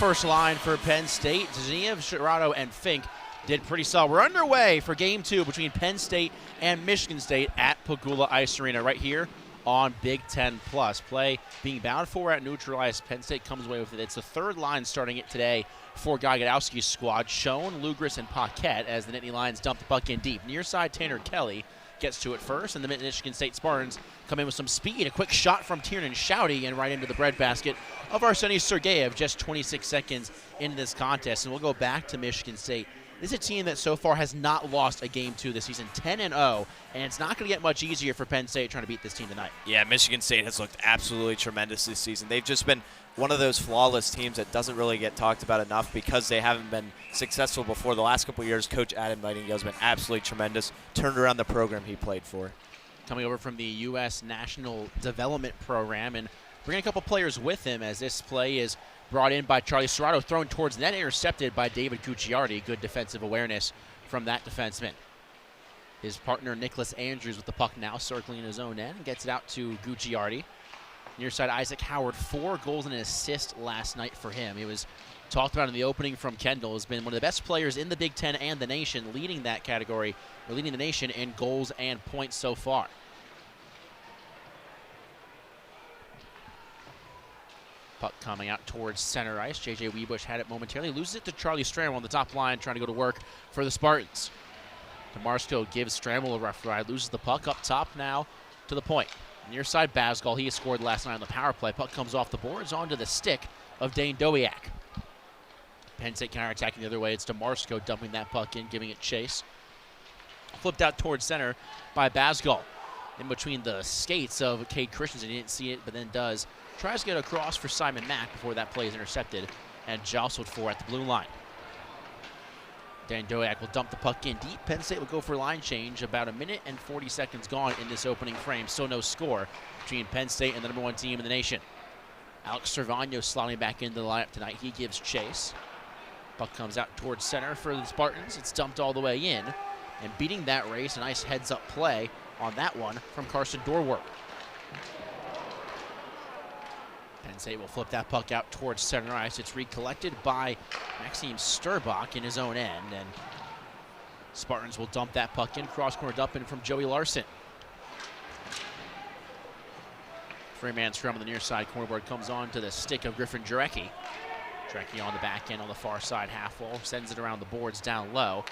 first line for Penn State. Zaniev, Shirado, and Fink did pretty solid. We're underway for Game 2 between Penn State and Michigan State at Pagula Ice Arena right here on Big Ten Plus. Play being bound for at neutralized. Penn State comes away with it. It's the third line starting it today for Guy Gadowski's squad. Schoen, Lugris, and Paquette as the Nittany Lions dump the puck in deep. Near side, Tanner Kelly gets to it first, and the Michigan State Spartans come in with some speed. A quick shot from Tiernan Shouty and right into the breadbasket of Arseny Sergeyev just 26 seconds into this contest. And we'll go back to Michigan State. This is a team that so far has not lost a Game 2 this season, 10-0, and it's not going to get much easier for Penn State trying to beat this team tonight. Yeah, Michigan State has looked absolutely tremendous this season. They've just been one of those flawless teams that doesn't really get talked about enough because they haven't been successful before. The last couple of years, Coach Adam Nightingale's been absolutely tremendous, turned around the program he played for. Coming over from the U.S. National Development Program and bringing a couple players with him as this play is brought in by Charlie Serrato, thrown towards net, intercepted by David Gucciardi. Good defensive awareness from that defenseman. His partner, Nicholas Andrews, with the puck now circling in his own end, gets it out to Gucciardi. Near side, Isaac Howard, 4 goals and an assist last night for him. He was talked about in the opening from Kendall, has been one of the best players in the Big Ten and the nation, leading that category, or leading the nation in goals and points so far. Puck coming out towards center ice. J.J. Weebush had it momentarily. Loses it to Charlie Stramel on the top line, trying to go to work for the Spartans. DeMarco gives Stramel a rough ride. Loses the puck up top now to the point. Near side, Basgall. He has scored last night on the power play. Puck comes off the boards onto the stick of Dane Dowiak. Penn State counterattacking the other way. It's DeMarco dumping that puck in, giving it chase. Flipped out towards center by Basgall. In between the skates of Cade Christensen. He didn't see it, but then does. Tries to get across for Simon Mack before that play is intercepted and jostled for at the blue line. Dan Dowiak will dump the puck in deep. Penn State will go for a line change. About 1 minute and 40 seconds gone in this opening frame. So no score between Penn State and the #1 team in the nation. Alex Cervano sliding back into the lineup tonight. He gives chase. Puck comes out towards center for the Spartans. It's dumped all the way in. And beating that race, a nice heads-up play on that one from Carson Dorwart. Penn State will flip that puck out towards center ice. It's recollected by Maxime Sturbach in his own end, and Spartans will dump that puck in. Cross-corner dump in from Joey Larson. Three-man scrum on the near side. Cornerboard comes on to the stick of Griffin Jarecki. Jarecki on the back end on the far side half wall. Sends it around the boards down low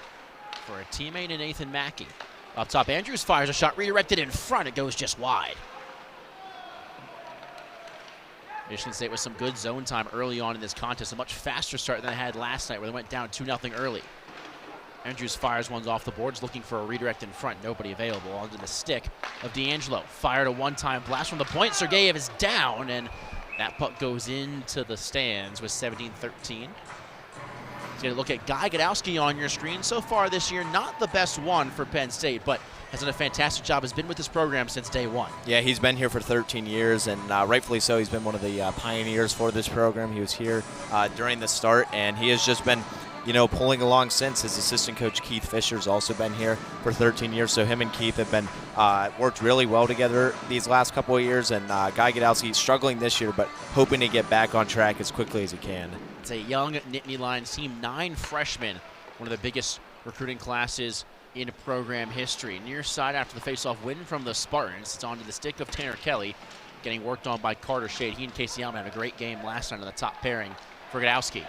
for a teammate in Nathan Mackey. Up top, Andrews fires a shot redirected in front. It goes just wide. Michigan State with some good zone time early on in this contest. A much faster start than they had last night where they went down 2-0 early. Andrews fires ones off the boards looking for a redirect in front. Nobody available. Onto the stick of D'Angelo. Fired a one-time blast from the point. Sergeyev is down, and that puck goes into the stands with 17-13. Going to look at Guy Gadowski on your screen. So far this year, not the best one for Penn State, but has done a fantastic job, has been with this program since day one. Yeah, he's been here for 13 years, and rightfully so. He's been one of the pioneers for this program. He was here during the start, and he has just been, pulling along since. His assistant coach, Keith Fisher's also been here for 13 years, so him and Keith have been worked really well together these last couple of years, and Guy Gadowski struggling this year, but hoping to get back on track as quickly as he can. It's a young Nittany Lions team, 9 freshmen, one of the biggest recruiting classes in program history. Near side after the face-off win from the Spartans. It's onto the stick of Tanner Kelly, getting worked on by Carter Shade. He and Casey Allen had a great game last night on the top pairing for Gadowski.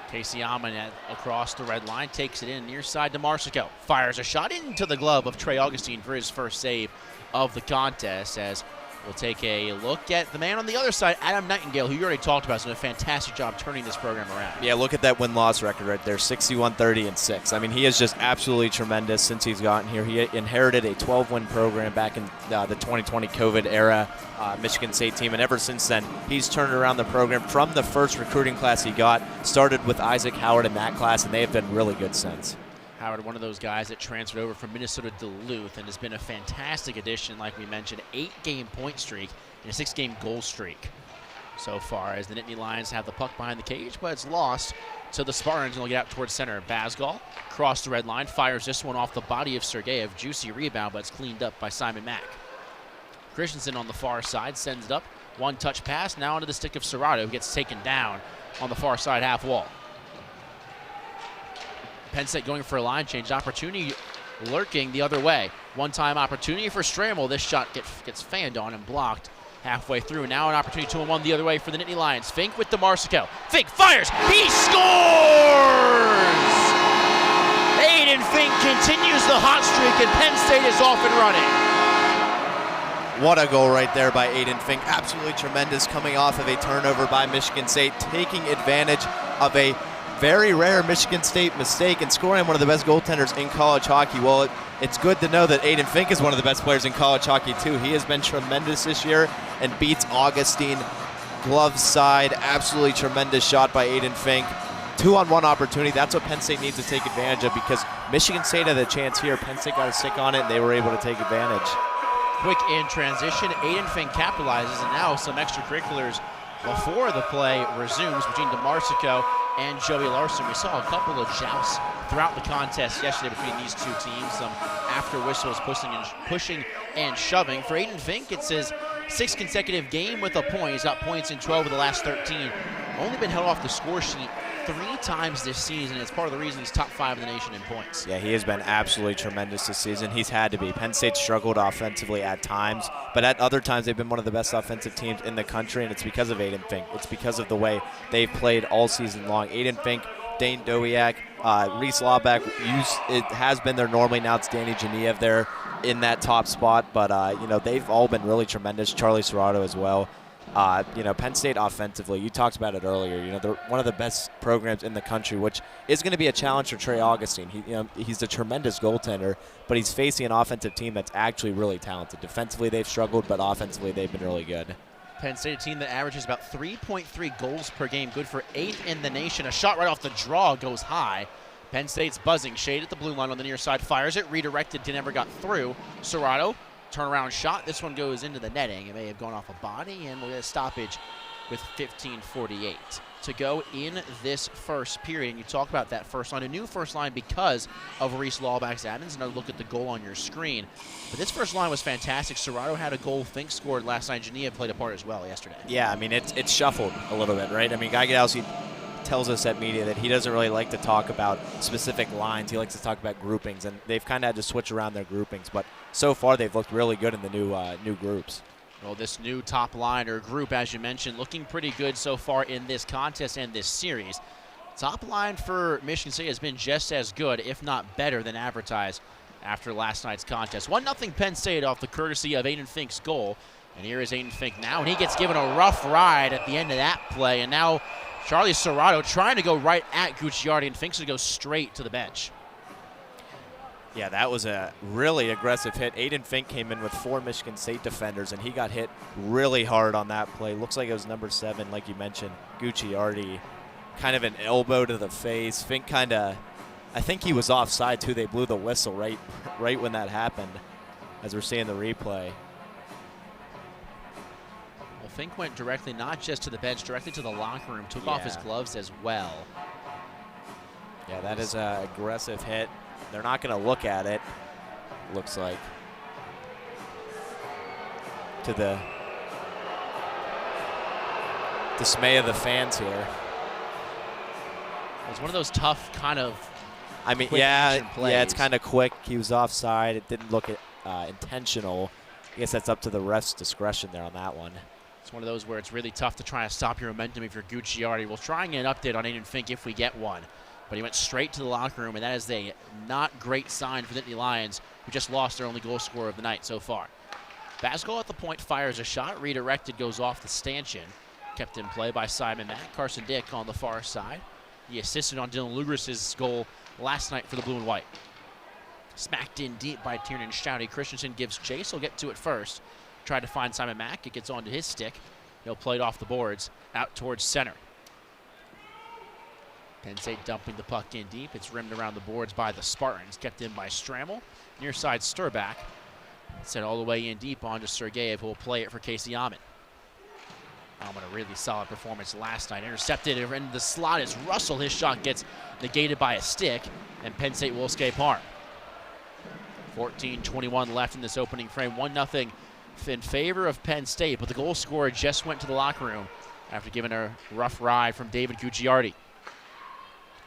Casey Allen across the red line, takes it in near side to Marsico. Fires a shot into the glove of Trey Augustine for his first save of the contest, as we'll take a look at the man on the other side, Adam Nightingale, who you already talked about, has done a fantastic job turning this program around. Yeah, look at that win-loss record right there, 61-30-6. I mean, he is just absolutely tremendous since he's gotten here. He inherited a 12-win program back in the 2020 COVID era Michigan State team, and ever since then, he's turned around the program from the first recruiting class he got, started with Isaac Howard in that class, and they have been really good since. Howard, one of those guys that transferred over from Minnesota Duluth and has been a fantastic addition, like we mentioned, 8-game point streak and a 6-game goal streak so far, as the Nittany Lions have the puck behind the cage, but it's lost to the Spartans, and they'll get out towards center. Basgall across the red line, fires this one off the body of Sergeyev. Juicy rebound, but it's cleaned up by Simon Mack. Christensen on the far side sends it up One-touch pass now into the stick of Serrato, who gets taken down on the far side half wall. Penn State going for a line change. Opportunity lurking the other way. One-time opportunity for Stramel. This shot gets fanned on and blocked halfway through. Now an opportunity 2-on-1 the other way for the Nittany Lions. Fink with DeMarsico. Fink fires. He scores! Aiden Fink continues the hot streak, and Penn State is off and running. What a goal right there by Aiden Fink. Absolutely tremendous, coming off of a turnover by Michigan State, taking advantage of a very rare Michigan State mistake and scoring one of the best goaltenders in college hockey. Well, it's good to know that Aiden Fink is one of the best players in college hockey too. He has been tremendous this year and beats Augustine. Glove side, absolutely tremendous shot by Aiden Fink. 2-on-1 opportunity. That's what Penn State needs to take advantage of, because Michigan State had a chance here. Penn State got a stick on it, and they were able to take advantage. Quick in transition. Aiden Fink capitalizes, and now some extracurriculars before the play resumes between DeMarsico and Joey Larson. We saw a couple of jousts throughout the contest yesterday between these two teams. Some after whistles, pushing and shoving. For Aiden Fink, it's his 6th consecutive game with a point. He's got points in 12 of the last 13. Only been held off the score sheet 3 times this season. It's part of the reason he's top 5 in the nation in points. Yeah, he has been absolutely tremendous this season. He's had to be. Penn State struggled offensively at times, but at other times they've been one of the best offensive teams in the country, and it's because of Aiden Fink. It's because of the way they've played all season long. Aiden Fink, Dane Dowiak, Reese Lawback, it has been there normally. Now it's Danny Genev there in that top spot, but they've all been really tremendous. Charlie Serrato as well. Penn State offensively, you talked about it earlier. They're one of the best programs in the country, which is going to be a challenge for Trey Augustine. He's a tremendous goaltender, but he's facing an offensive team that's actually really talented. Defensively, they've struggled, but offensively, they've been really good. Penn State, a team that averages about 3.3 goals per game, good for 8th in the nation. A shot right off the draw goes high. Penn State's buzzing. Shade at the blue line on the near side, fires it, redirected, never got through. Serrato. Turnaround shot. This one goes into the netting. It may have gone off a body, and we'll get a stoppage with 15:48 to go in this first period. And you talk about that first line, a new first line because of Reese Lawback's absence. Another look at the goal on your screen. But this first line was fantastic. Serrato had a goal. Fink scored last night. Genev played a part as well yesterday. Yeah, it's shuffled a little bit, right? Guy Gadowski tells us at media that he doesn't really like to talk about specific lines. He likes to talk about groupings, and they've kind of had to switch around their groupings. But so far, they've looked really good in the new groups. Well, this new top line or group, as you mentioned, looking pretty good so far in this contest and this series. Top line for Michigan State has been just as good, if not better, than advertised after last night's contest. 1-0 Penn State off the courtesy of Aiden Fink's goal. And here is Aiden Fink now, and he gets given a rough ride at the end of that play. And now Charlie Serrato trying to go right at Gucciardi, and Fink's going to go straight to the bench. Yeah, that was a really aggressive hit. Aiden Fink came in with 4 Michigan State defenders, and he got hit really hard on that play. Looks like it was number 7, like you mentioned, Gucciardi. Kind of an elbow to the face. Fink I think he was offside too. They blew the whistle right when that happened, as we're seeing the replay. Well, Fink went directly, not just to the bench, directly to the locker room, took off his gloves as well. Yeah, that is an aggressive hit. They're not going to look at it, looks like, to the dismay of the fans here. It was one of those tough kind of quick yeah, plays. it's kind of quick. He was offside. It didn't look intentional. I guess that's up to the ref's discretion there on that one. It's one of those where it's really tough to try and stop your momentum if you're Gucciardi. We'll try and get an update on Aiden Fink if we get one. But he went straight to the locker room, and that is a not great sign for the Nittany Lions, who just lost their only goal scorer of the night so far. Basco at the point fires a shot. Redirected, goes off the stanchion. Kept in play by Simon Mack. Carson Dick on the far side. He assisted on Dylan Lugris' goal last night for the blue and white. Smacked in deep by Tiernan Stouty. Christensen gives chase. He'll get to it first. Tried to find Simon Mack. It gets onto his stick. He'll play it off the boards out towards center. Penn State dumping the puck in deep. It's rimmed around the boards by the Spartans. Kept in by Stramel. Near side Sturback. Sent all the way in deep onto Sergeyev, who will play it for Casey Ahmed. Ahmed, a really solid performance last night. Intercepted in the slot as Russell. His shot gets negated by a stick, and Penn State will escape harm. 14:21 left in this opening frame. 1-0 in favor of Penn State, but the goal scorer just went to the locker room after giving a rough ride from David Gucciardi.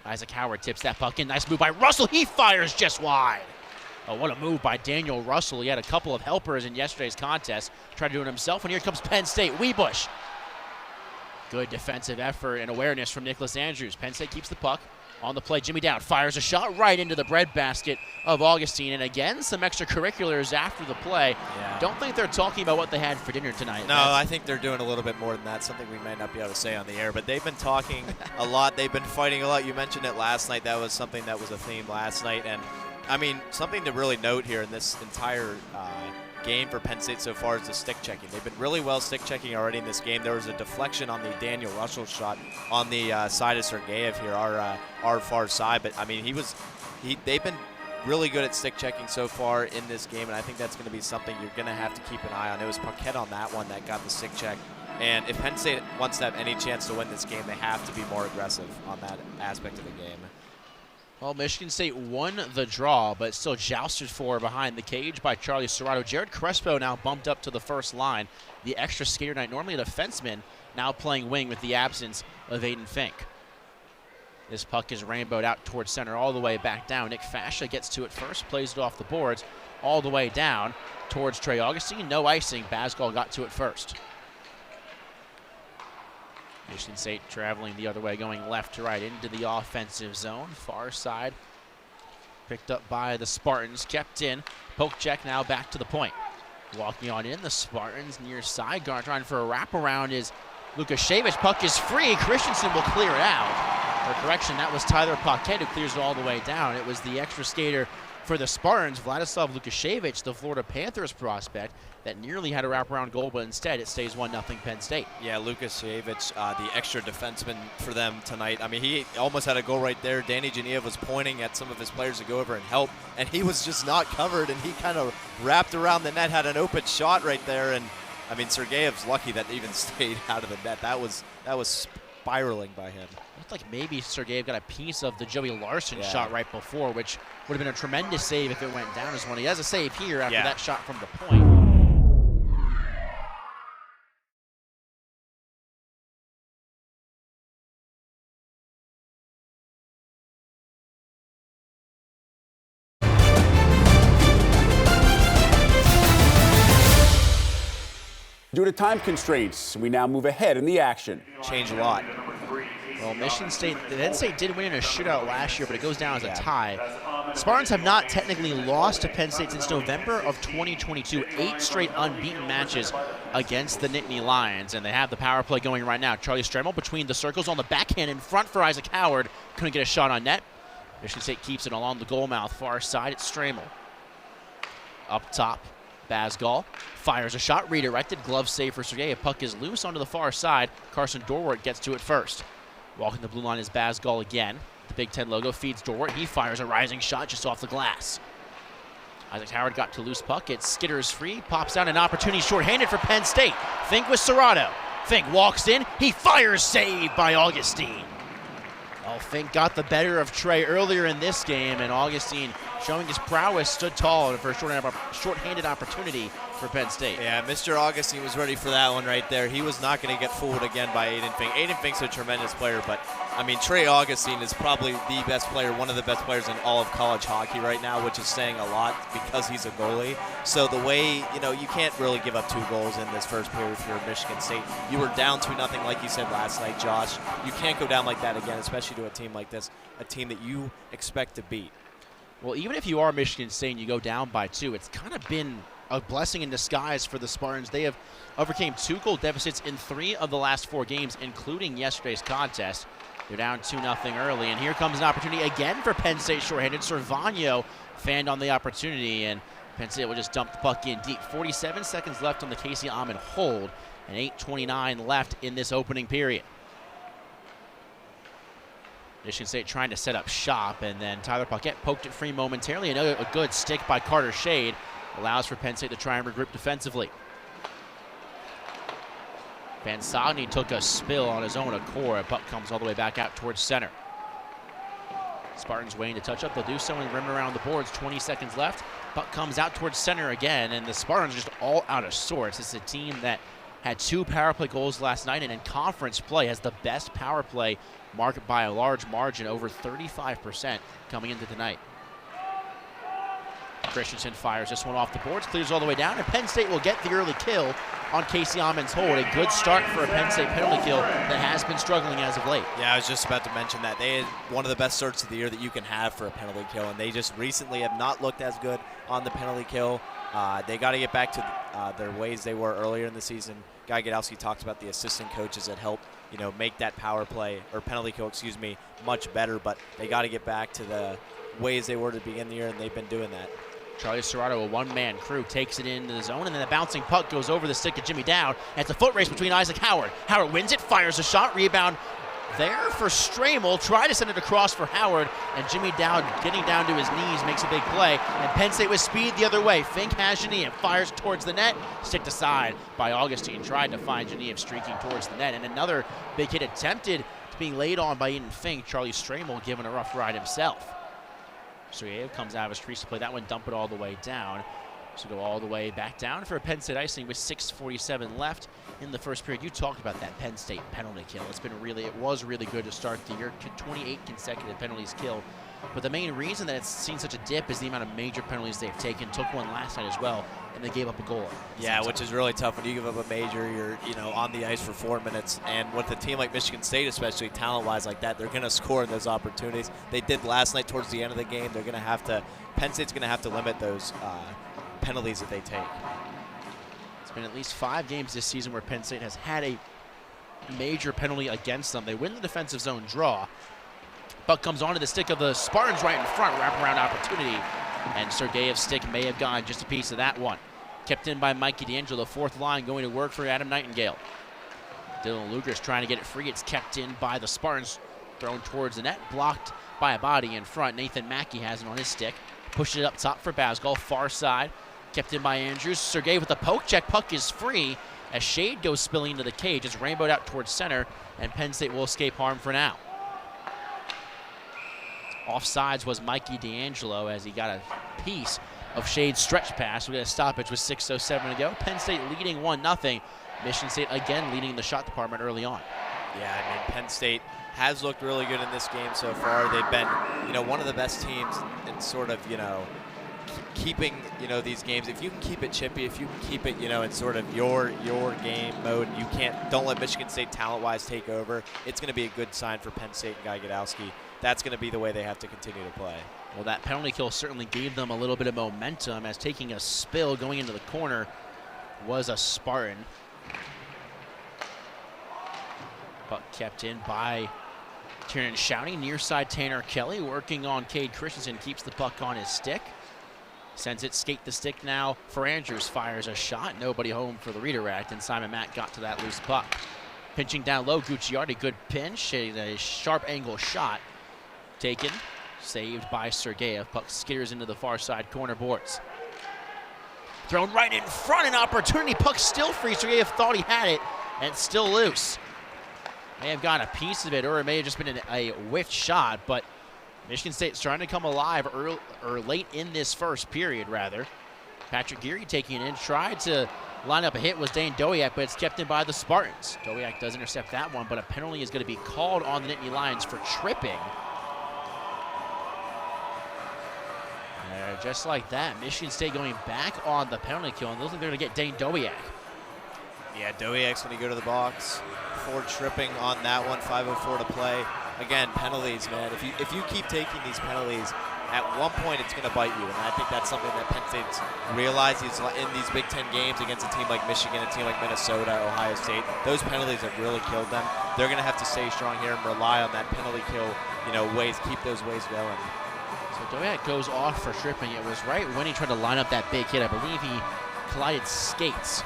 Isaac Howard tips that puck in. Nice move by Russell. He fires just wide. Oh, what a move by Daniel Russell. He had a couple of helpers in yesterday's contest. Tried to do it himself, and here comes Penn State. Wiebusch. Good defensive effort and awareness from Nicholas Andrews. Penn State keeps the puck on the play. Jimmy Down fires a shot right into the breadbasket of Augustine. And again, some extracurriculars after the play. Yeah. Don't think they're talking about what they had for dinner tonight. No, I think they're doing a little bit more than that, something we might not be able to say on the air. But they've been talking a lot. They've been fighting a lot. You mentioned it last night. That was something that was a theme last night. And, I mean, something to really note here in this entire game for Penn State so far is the stick checking. They've been really well stick checking already in this game. There was a deflection on the Daniel Russell shot on the side of Sergeyev here, our far side. But I mean, they've been really good at stick checking so far in this game, and I think that's going to be something you're going to have to keep an eye on. It was Paquette on that one that got the stick check. And if Penn State wants to have any chance to win this game, they have to be more aggressive on that aspect of the game. Well, Michigan State won the draw, but still jousted for behind the cage by Charlie Serrato. Jared Crespo now bumped up to the first line. The extra skater tonight, normally a defenseman, now playing wing with the absence of Aiden Fink. This puck is rainbowed out towards center all the way back down. Nick Fascia gets to it first, plays it off the boards all the way down towards Trey Augustine. No icing. Basgall got to it first. Michigan State traveling the other way, going left to right into the offensive zone. Far side picked up by the Spartans, kept in. Poke check now back to the point. Walking on in, the Spartans near side guard trying for a wraparound is Lukashevich. Puck is free. Christensen will clear it out. Or correction, that was Tyler Paquette who clears it all the way down. It was the extra skater for the Spartans, Vladislav Lukashevich, the Florida Panthers prospect, that nearly had a wraparound goal, but instead it stays 1-0 Penn State. Yeah, Lukashevich, the extra defenseman for them tonight. I mean, he almost had a goal right there. Danny Genev was pointing at some of his players to go over and help, and he was just not covered, and he kind of wrapped around the net, had an open shot right there, and I mean, Sergeyev's lucky that even stayed out of the net. That was spiraling by him. Looked like maybe Sergeyev got a piece of the Joey Larson shot right before, which would have been a tremendous save if it went down as one. He has a save here after that shot from the point. Due to time constraints, we now move ahead in the action. Changed a lot. Well, Michigan State, Penn State did win in a shootout last year, but it goes down as a tie. Spartans have not technically lost to Penn State since November of 2022. 8 straight unbeaten matches against the Nittany Lions, and they have the power play going right now. Charlie Stremmel between the circles on the backhand in front for Isaac Howard. Couldn't get a shot on net. Michigan State keeps it along the goal mouth. Far side, it's Stremmel. Up top, Basgall fires a shot, redirected, glove save for Sergeyev. Puck is loose onto the far side. Carson Dorwart gets to it first. Walking the blue line is Basgall again. The Big Ten logo feeds Dorwart. He fires a rising shot just off the glass. Isaac Howard got to loose puck. It skitters free, pops out, an opportunity shorthanded for Penn State. Fink with Serrato. Fink walks in. He fires, saved by Augustine. Well, Fink got the better of Trey earlier in this game, and Augustine, showing his prowess, stood tall for a shorthanded opportunity for Penn State. Yeah, Mr. Augustine was ready for that one right there. He was not going to get fooled again by Aiden Fink. Aiden Fink's a tremendous player, but, I mean, Trey Augustine is probably the best player, one of the best players in all of college hockey right now, which is saying a lot because he's a goalie. So the way, you can't really give up 2 goals in this first period if you're Michigan State. You were down 2-0 like you said last night, Josh. You can't go down like that again, especially to a team like this, a team that you expect to beat. Well, even if you are Michigan State and you go down by 2, it's kind of been a blessing in disguise for the Spartans. They have overcame 2 goal deficits in 3 of the last 4 games, including yesterday's contest. They're down 2-0 early, and here comes an opportunity again for Penn State shorthanded. Servagno fanned on the opportunity, and Penn State will just dump the puck in deep. 47 seconds left on the Casey Ahmed hold, and 8:29 left in this opening period. Michigan State trying to set up shop, and then Tyler Paquette poked it free momentarily. Another a good stick by Carter Shade allows for Penn State to try and regroup defensively. Van Sagni took a spill on his own accord. Puck comes all the way back out towards center. Spartans waiting to touch up. They'll do so and rim around the boards. 20 seconds left. Puck comes out towards center again, and the Spartans are just all out of sorts. This is a team that had 2 power play goals last night, and in conference play has the best power play marked by a large margin, over 35% coming into tonight. Christensen fires this one off the boards, clears all the way down, and Penn State will get the early kill on Casey Amon's hold. A good start for a Penn State penalty kill that has been struggling as of late. Yeah, I was just about to mention that. They had one of the best starts of the year that you can have for a penalty kill, and they just recently have not looked as good on the penalty kill. They got to get back to their ways they were earlier in the season. Guy Gadowski talks about the assistant coaches that helped, make that power play, or penalty kill, much better, but they got to get back to the ways they were to begin the year, and they've been doing that. Charlie Serrato, a one-man crew, takes it into the zone, and then the bouncing puck goes over the stick of Jimmy Dowd. And it's a foot race between Isaac Howard. Howard wins it, fires a shot, rebound there for Stramel. Try to send it across for Howard, and Jimmy Dowd, getting down to his knees, makes a big play. And Penn State with speed the other way. Fink has Genev, fires towards the net, sticked aside by Augustine. Tried to find Genev streaking towards the net, and another big hit attempted to being laid on by Eden Fink. Charlie Stramel given a rough ride himself. Sergeyev comes out of his crease to play that one, dump it all the way down. So go all the way back down for a Penn State icing with 6:47 left in the first period. You talked about that Penn State penalty kill. It was really good to start the year. 28 consecutive penalties killed. But the main reason that it's seen such a dip is the amount of major penalties they've taken. Took one last night as well, and they gave up a goal. Yeah, which is really tough when you give up a major. You're, on the ice for 4 minutes, and with a team like Michigan State, especially talent-wise like that, they're going to score in those opportunities. They did last night towards the end of the game. They're going to have to. Penn State's going to have to limit those penalties that they take. It's been at least 5 games this season where Penn State has had a major penalty against them. They win the defensive zone draw. Puck comes onto the stick of the Spartans right in front, wraparound opportunity, and Sergeyev's stick may have gone just a piece of that one. Kept in by Mikey D'Angelo, fourth line, going to work for Adam Nightingale. Dylan Luger's trying to get it free. It's kept in by the Spartans, thrown towards the net, blocked by a body in front. Nathan Mackey has it on his stick. Pushed it up top for Basgall, far side. Kept in by Andrews. Sergeyev with a poke check. Puck is free as Shade goes spilling into the cage. It's rainbowed out towards center, and Penn State will escape harm for now. Offsides was Mikey D'Angelo as he got a piece of Shade's stretch pass. We got a stoppage with 6:07 to go. Penn State leading 1-0. Michigan State again leading the shot department early on. Yeah, Penn State has looked really good in this game so far. They've been, one of the best teams in sort of, keeping, these games. If you can keep it chippy, if you can keep it, in sort of your game mode, don't let Michigan State talent-wise take over. It's going to be a good sign for Penn State and Guy Gadowski. That's going to be the way they have to continue to play. Well, that penalty kill certainly gave them a little bit of momentum, as taking a spill going into the corner was a Spartan. Puck kept in by Tiernan Shouting. Near side Tanner Kelly working on Cade Christensen. Keeps the puck on his stick. Sends it, skate the stick now for Andrews. Fires a shot. Nobody home for the redirect, and Simon Mack got to that loose puck. Pinching down low, Gucciardi, good pinch. A sharp angle shot. Taken, saved by Sergeyev. Puck skitters into the far side corner boards. Thrown right in front, an opportunity. Puck still free. Sergeyev thought he had it, and it's still loose. May have gotten a piece of it, or it may have just been a whiffed shot, but Michigan State's trying to come alive early, or late in this first period, rather. Patrick Geary taking it in, tried to line up a hit was Dane Dowiak, but it's kept in by the Spartans. Dowiak does intercept that one, but a penalty is going to be called on the Nittany Lions for tripping. Just like that, Michigan State going back on the penalty kill, and looks like they're going to get Dane Dowiak. Yeah, Dowiak's going to go to the box for tripping on that one. 5:04 to play. Again, penalties, man. If you keep taking these penalties, at one point it's going to bite you, and I think that's something that Penn State's realized in these Big Ten games against a team like Michigan, a team like Minnesota, Ohio State. Those penalties have really killed them. They're going to have to stay strong here and rely on that penalty kill, ways, keep those ways going. So Dowiak goes off for tripping. It was right when he tried to line up that big hit. I believe he collided skates.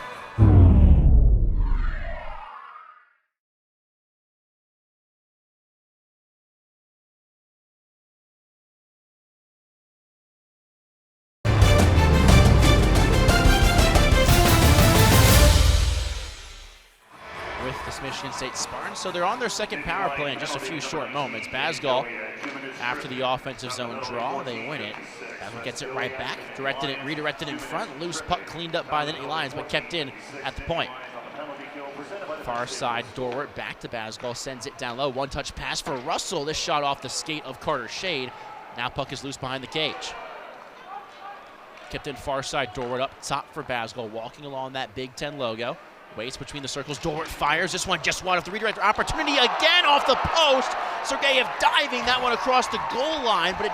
Michigan State Spartans. So they're on their second power play in just a few short moments. Basgall, after the offensive zone draw, they win it. Basgall gets it right back, redirected in front. Loose puck cleaned up by the Nittany Lions, but kept in at the point. Far side, Dorwart back to Basgall, sends it down low. One-touch pass for Russell. This shot off the skate of Carter Shade. Now puck is loose behind the cage. Kept in far side, Dorwart up top for Basgall, walking along that Big Ten logo. Waits between the circles, Dorwart fires. This one just wide off the redirect. Opportunity again off the post. Sergeyev diving that one across the goal line, but it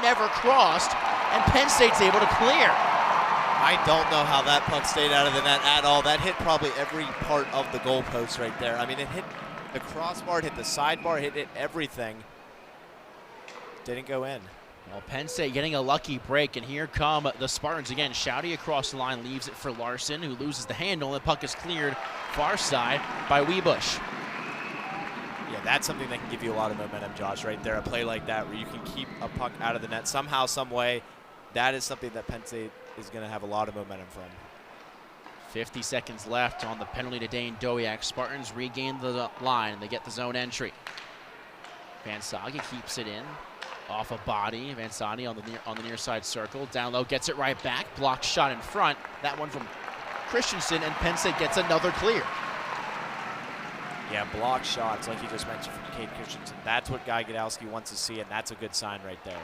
never crossed, and Penn State's able to clear. I don't know how that puck stayed out of the net at all. That hit probably every part of the goalpost right there. I mean, it hit the crossbar, it hit the sidebar, it hit everything. Didn't go in. Well, Penn State getting a lucky break, and here come the Spartans again. Shouty across the line, leaves it for Larson, who loses the handle, and the puck is cleared far side by Weebush. Yeah, that's something that can give you a lot of momentum, Josh, right there. A play like that where you can keep a puck out of the net somehow, some way. That is something that Penn State is going to have a lot of momentum from. 50 seconds left on the penalty to Dane Dowiak. Spartans regain the line, and they get the zone entry. Van Sage keeps it in. Off a body, Van Sage on the near side circle. Down low, gets it right back. Blocked shot in front. That one from Christensen, and Penn State gets another clear. Yeah, block shots, like you just mentioned from Cade Christensen. That's what Guy Godowski wants to see, and that's a good sign right there.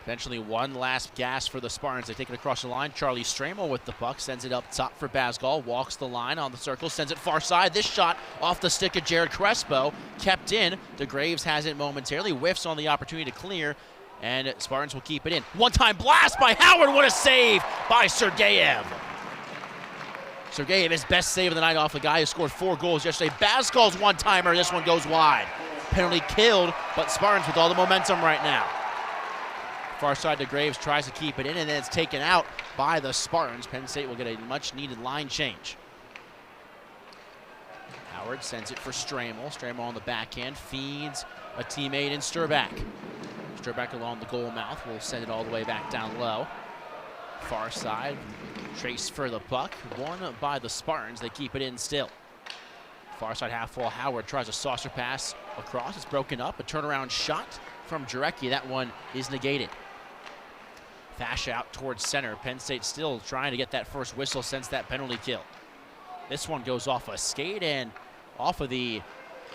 Eventually one last gas for the Spartans. They take it across the line. Charlie Stramel with the puck, sends it up top for Basgall, walks the line on the circle, sends it far side. This shot off the stick of Jared Crespo, kept in. DeGraves has it momentarily, whiffs on the opportunity to clear, and Spartans will keep it in. One-time blast by Howard, what a save by Sergeyev. Sergeyev, his best save of the night off the guy who scored 4 goals yesterday. Basgall's one-timer, this one goes wide. Penalty killed, but Spartans with all the momentum right now. Far side to Graves, tries to keep it in, and then it's taken out by the Spartans. Penn State will get a much-needed line change. Howard sends it for Stramel. Stramel on the backhand, feeds a teammate in Sturback. Sturback along the goal mouth will send it all the way back down low. Far side, Trace for the puck. Won by the Spartans. They keep it in still. Far side half wall, Howard tries a saucer pass across. It's broken up. A turnaround shot from Jarecki. That one is negated. Fash out towards center. Penn State still trying to get that first whistle since that penalty kill. This one goes off a skate and off of the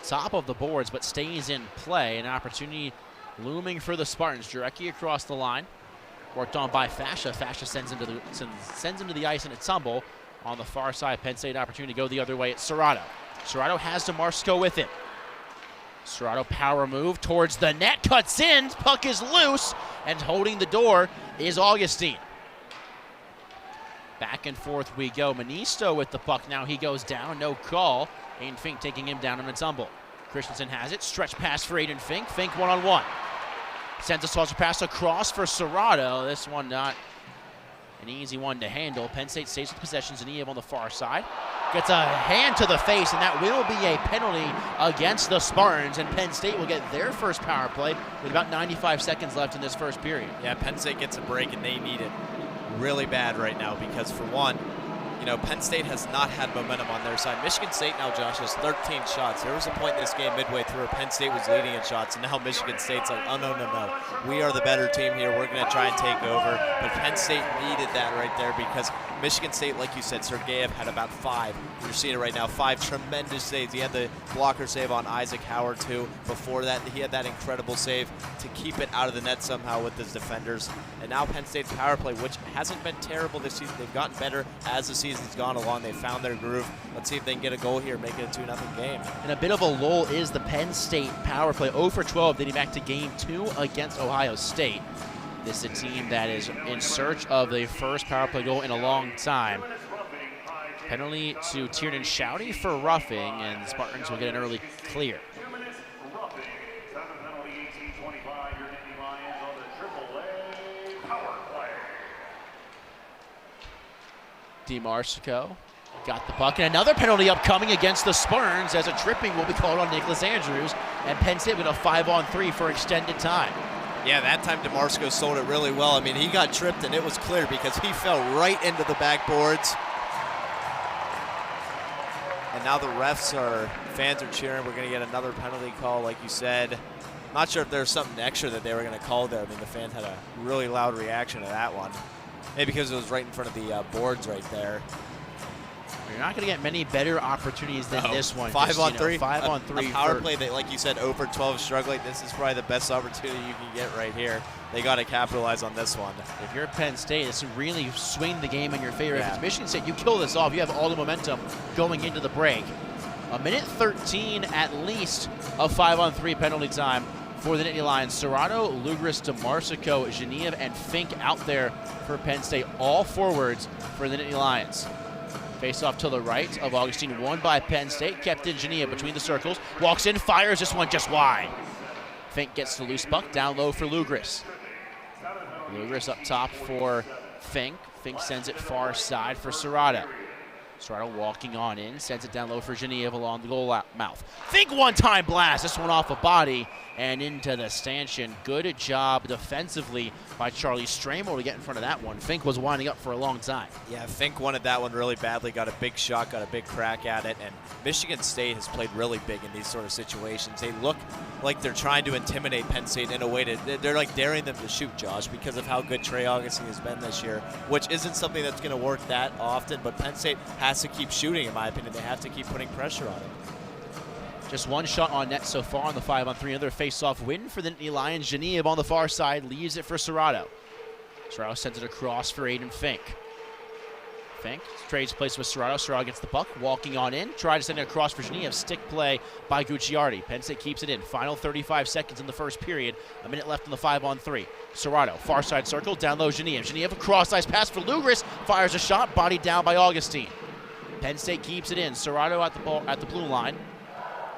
top of the boards, but stays in play. An opportunity looming for the Spartans. Jarecki across the line. Worked on by Fasha. Fasha sends him to the ice in a tumble. On the far side, Penn State opportunity to go the other way. It's Serrato. Serrato has DeMarco with him. Serrato power move towards the net, cuts in, puck is loose, and holding the door is Augustine. Back and forth we go. Manisto with the puck, now he goes down, no call. Aiden Fink taking him down in a tumble. Christensen has it, stretch pass for Aiden Fink, Fink one-on-one. Sends a saucer pass across for Serrato. This one not an easy one to handle. Penn State stays with possessions, and Niev on the far side. Gets a hand to the face, and that will be a penalty against the Spartans, and Penn State will get their first power play with about 95 seconds left in this first period. Yeah, Penn State gets a break, and they need it really bad right now because, for one, you know, Penn State has not had momentum on their side. Michigan State now, Josh, has 13 shots. There was a point in this game midway through where Penn State was leading in shots, and now Michigan State's like, oh, no. We are the better team here. We're going to try and take over. But Penn State needed that right there because Michigan State, like you said, Sergeyev had about 5. You're seeing it right now, 5 tremendous saves. He had the blocker save on Isaac Howard, too. Before that, he had that incredible save to keep it out of the net somehow with his defenders. And now Penn State's power play, which hasn't been terrible this season. They've gotten better as the season's gone along. They found their groove. Let's see if they can get a goal here, make it a 2-0 game. And a bit of a lull is the Penn State power play. 0 for 12 dating back to game 2 against Ohio State. This is a team that is in search of the first power play goal in a long time. Penalty to Tiernan Shouty for roughing, and the Spartans will get an early clear. DeMarco got the puck, and another penalty upcoming against the Spartans as a tripping will be called on Nicholas Andrews, and Penn State with a 5-on-3 for extended time. Yeah, that time DeMarco sold it really well. I mean, he got tripped, and it was clear because he fell right into the backboards. And now the fans are cheering. We're going to get another penalty call, like you said. Not sure if there's something extra that they were going to call there. I mean, the fans had a really loud reaction to that one. Maybe because it was right in front of the boards right there. You're not going to get many better opportunities than this one. 5 on 3. 5 on 3. A power play that, like you said, 0 for 12 struggling. This is probably the best opportunity you can get right here. They got to capitalize on this one. If you're Penn State, this would really swing the game in your favor. Yeah. If it's Michigan State, you kill this off. You have all the momentum going into the break. A minute 13 at least of 5 on 3 penalty time for the Nittany Lions. Serrato, Lugris, DeMarsico, Genev, and Fink out there for Penn State. All forwards for the Nittany Lions. Face off to the right of Augustine, won by Penn State. Kept in Genev between the circles. Walks in, fires this one just wide. Fink gets the loose puck, down low for Lugris. Lugris up top for Fink. Fink sends it far side for Serrato. Serrato walking on in, sends it down low for Genev along the goal mouth. Fink one-time blast, this one off a body and into the stanchion. Good job defensively by Charlie Stramo to get in front of that one. Fink was winding up for a long time. Yeah, Fink wanted that one really badly, got a big shot, got a big crack at it, and Michigan State has played really big in these sort of situations. They look like they're trying to intimidate Penn State in a way they're like daring them to shoot, Josh, because of how good Trey Augustine has been this year, which isn't something that's going to work that often, but Penn State has to keep shooting, in my opinion. They have to keep putting pressure on it. Just one shot on net so far on the 5 on 3. Another face-off win for the Nittany Lions. Genev on the far side leaves it for Serrato. Serrato sends it across for Aiden Fink. Fink trades place with Serrato. Serrato gets the puck, walking on in. Try to send it across for Genev. Stick play by Gucciardi. Penn State keeps it in. Final 35 seconds in the first period. A minute left in the 5 on 3. Serrato, far side circle, down low Genev. Genev, a cross-ice pass for Lugris. Fires a shot, bodied down by Augustine. Penn State keeps it in. Serrato at the blue line.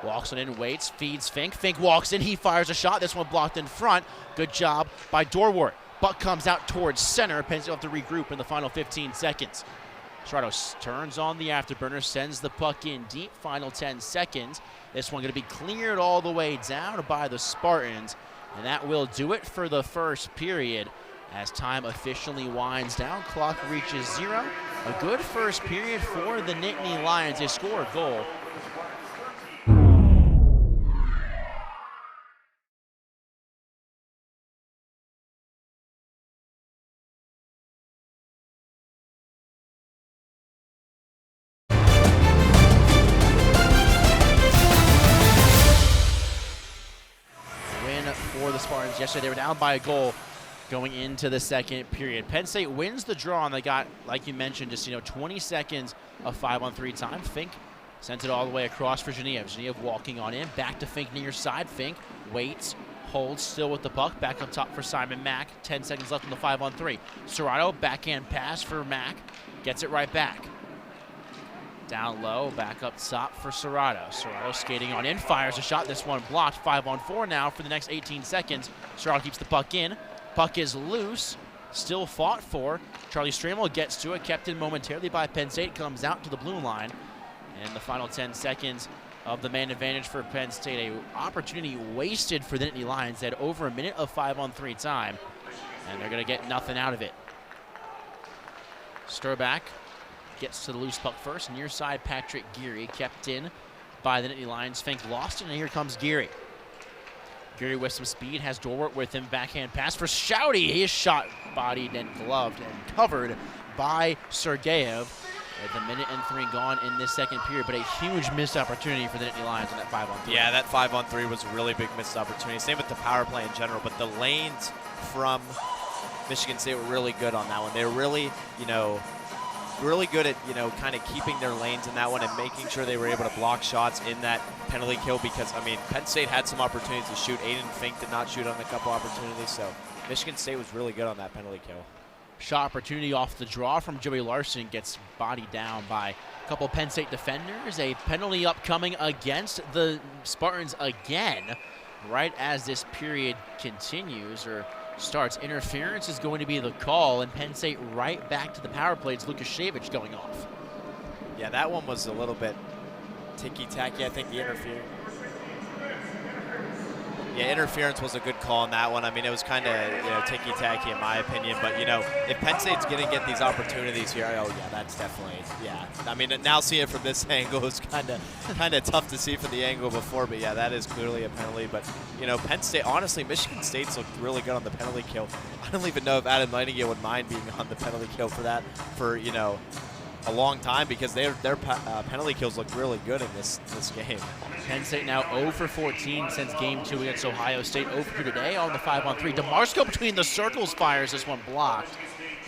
Walks on in, waits, feeds Fink. Fink walks in, he fires a shot. This one blocked in front. Good job by Dorwart. Buck comes out towards center. Penn State will have to regroup in the final 15 seconds. Serrato turns on the afterburner, sends the puck in deep. Final 10 seconds. This one going to be cleared all the way down by the Spartans. And that will do it for the first period. As time officially winds down, clock reaches 0. A good first period for the Nittany Lions. They score a goal. For the Spartans yesterday, they were down by a goal going into the second period. Penn State wins the draw, and they got, like you mentioned, just 20 seconds of 5 on 3 time. Fink sends it all the way across for Genev. Genev walking on in, back to Fink near side. Fink waits, holds still with the puck, back up top for Simon Mack. 10 seconds left in the 5 on 3. Serrato, backhand pass for Mack, gets it right back. Down low, back up top for Serrato. Serrato skating on in, fires a shot. This one blocked. 5 on 4 now for the next 18 seconds. Serrato keeps the puck in. Puck is loose, still fought for. Charlie Stramo gets to it, kept in momentarily by Penn State, comes out to the blue line. And the final 10 seconds of the man advantage for Penn State. An opportunity wasted for the Nittany Lions. They had over a minute of 5 on 3 time, and they're going to get nothing out of it. Sturback gets to the loose puck first. Near side, Patrick Geary kept in by the Nittany Lions. Fink lost it, and here comes Geary. Geary with some speed, has Dorwart with him. Backhand pass for Shouty. He is shot, bodied, and gloved, and covered by Sergeyev. With a minute and 3 gone in this second period, but a huge missed opportunity for the Nittany Lions on that 5 on 3. Yeah, that 5 on 3 was a really big missed opportunity. Same with the power play in general, but the lanes from Michigan State were really good on that one. They were really, really good at, kind of keeping their lanes in that one and making sure they were able to block shots in that penalty kill because, Penn State had some opportunities to shoot. Aiden Fink did not shoot on a couple opportunities, so Michigan State was really good on that penalty kill. Shot opportunity off the draw from Joey Larson, gets bodied down by a couple Penn State defenders. A penalty upcoming against the Spartans again, right as this period continues or starts. Interference is going to be the call, and Penn State right back to the power play. It's Lukashevich going off. Yeah, that one was a little bit ticky-tacky. I think the interference. Yeah, interference was a good call on that one. I mean, it was kind of ticky-tacky in my opinion. But if Penn State's going to get these opportunities here, oh yeah, that's definitely I mean, now seeing it from this angle is kind of tough to see from the angle before. But yeah, that is clearly a penalty. But Penn State, honestly, Michigan State's looked really good on the penalty kill. I don't even know if Adam Nightingale would mind being on the penalty kill for that for a long time, because their penalty kills look really good in this game. Penn State now 0 for 14 since game 2 against Ohio State. 0 for 2 today on the 5-on-3. DeMarco between the circles fires this one blocked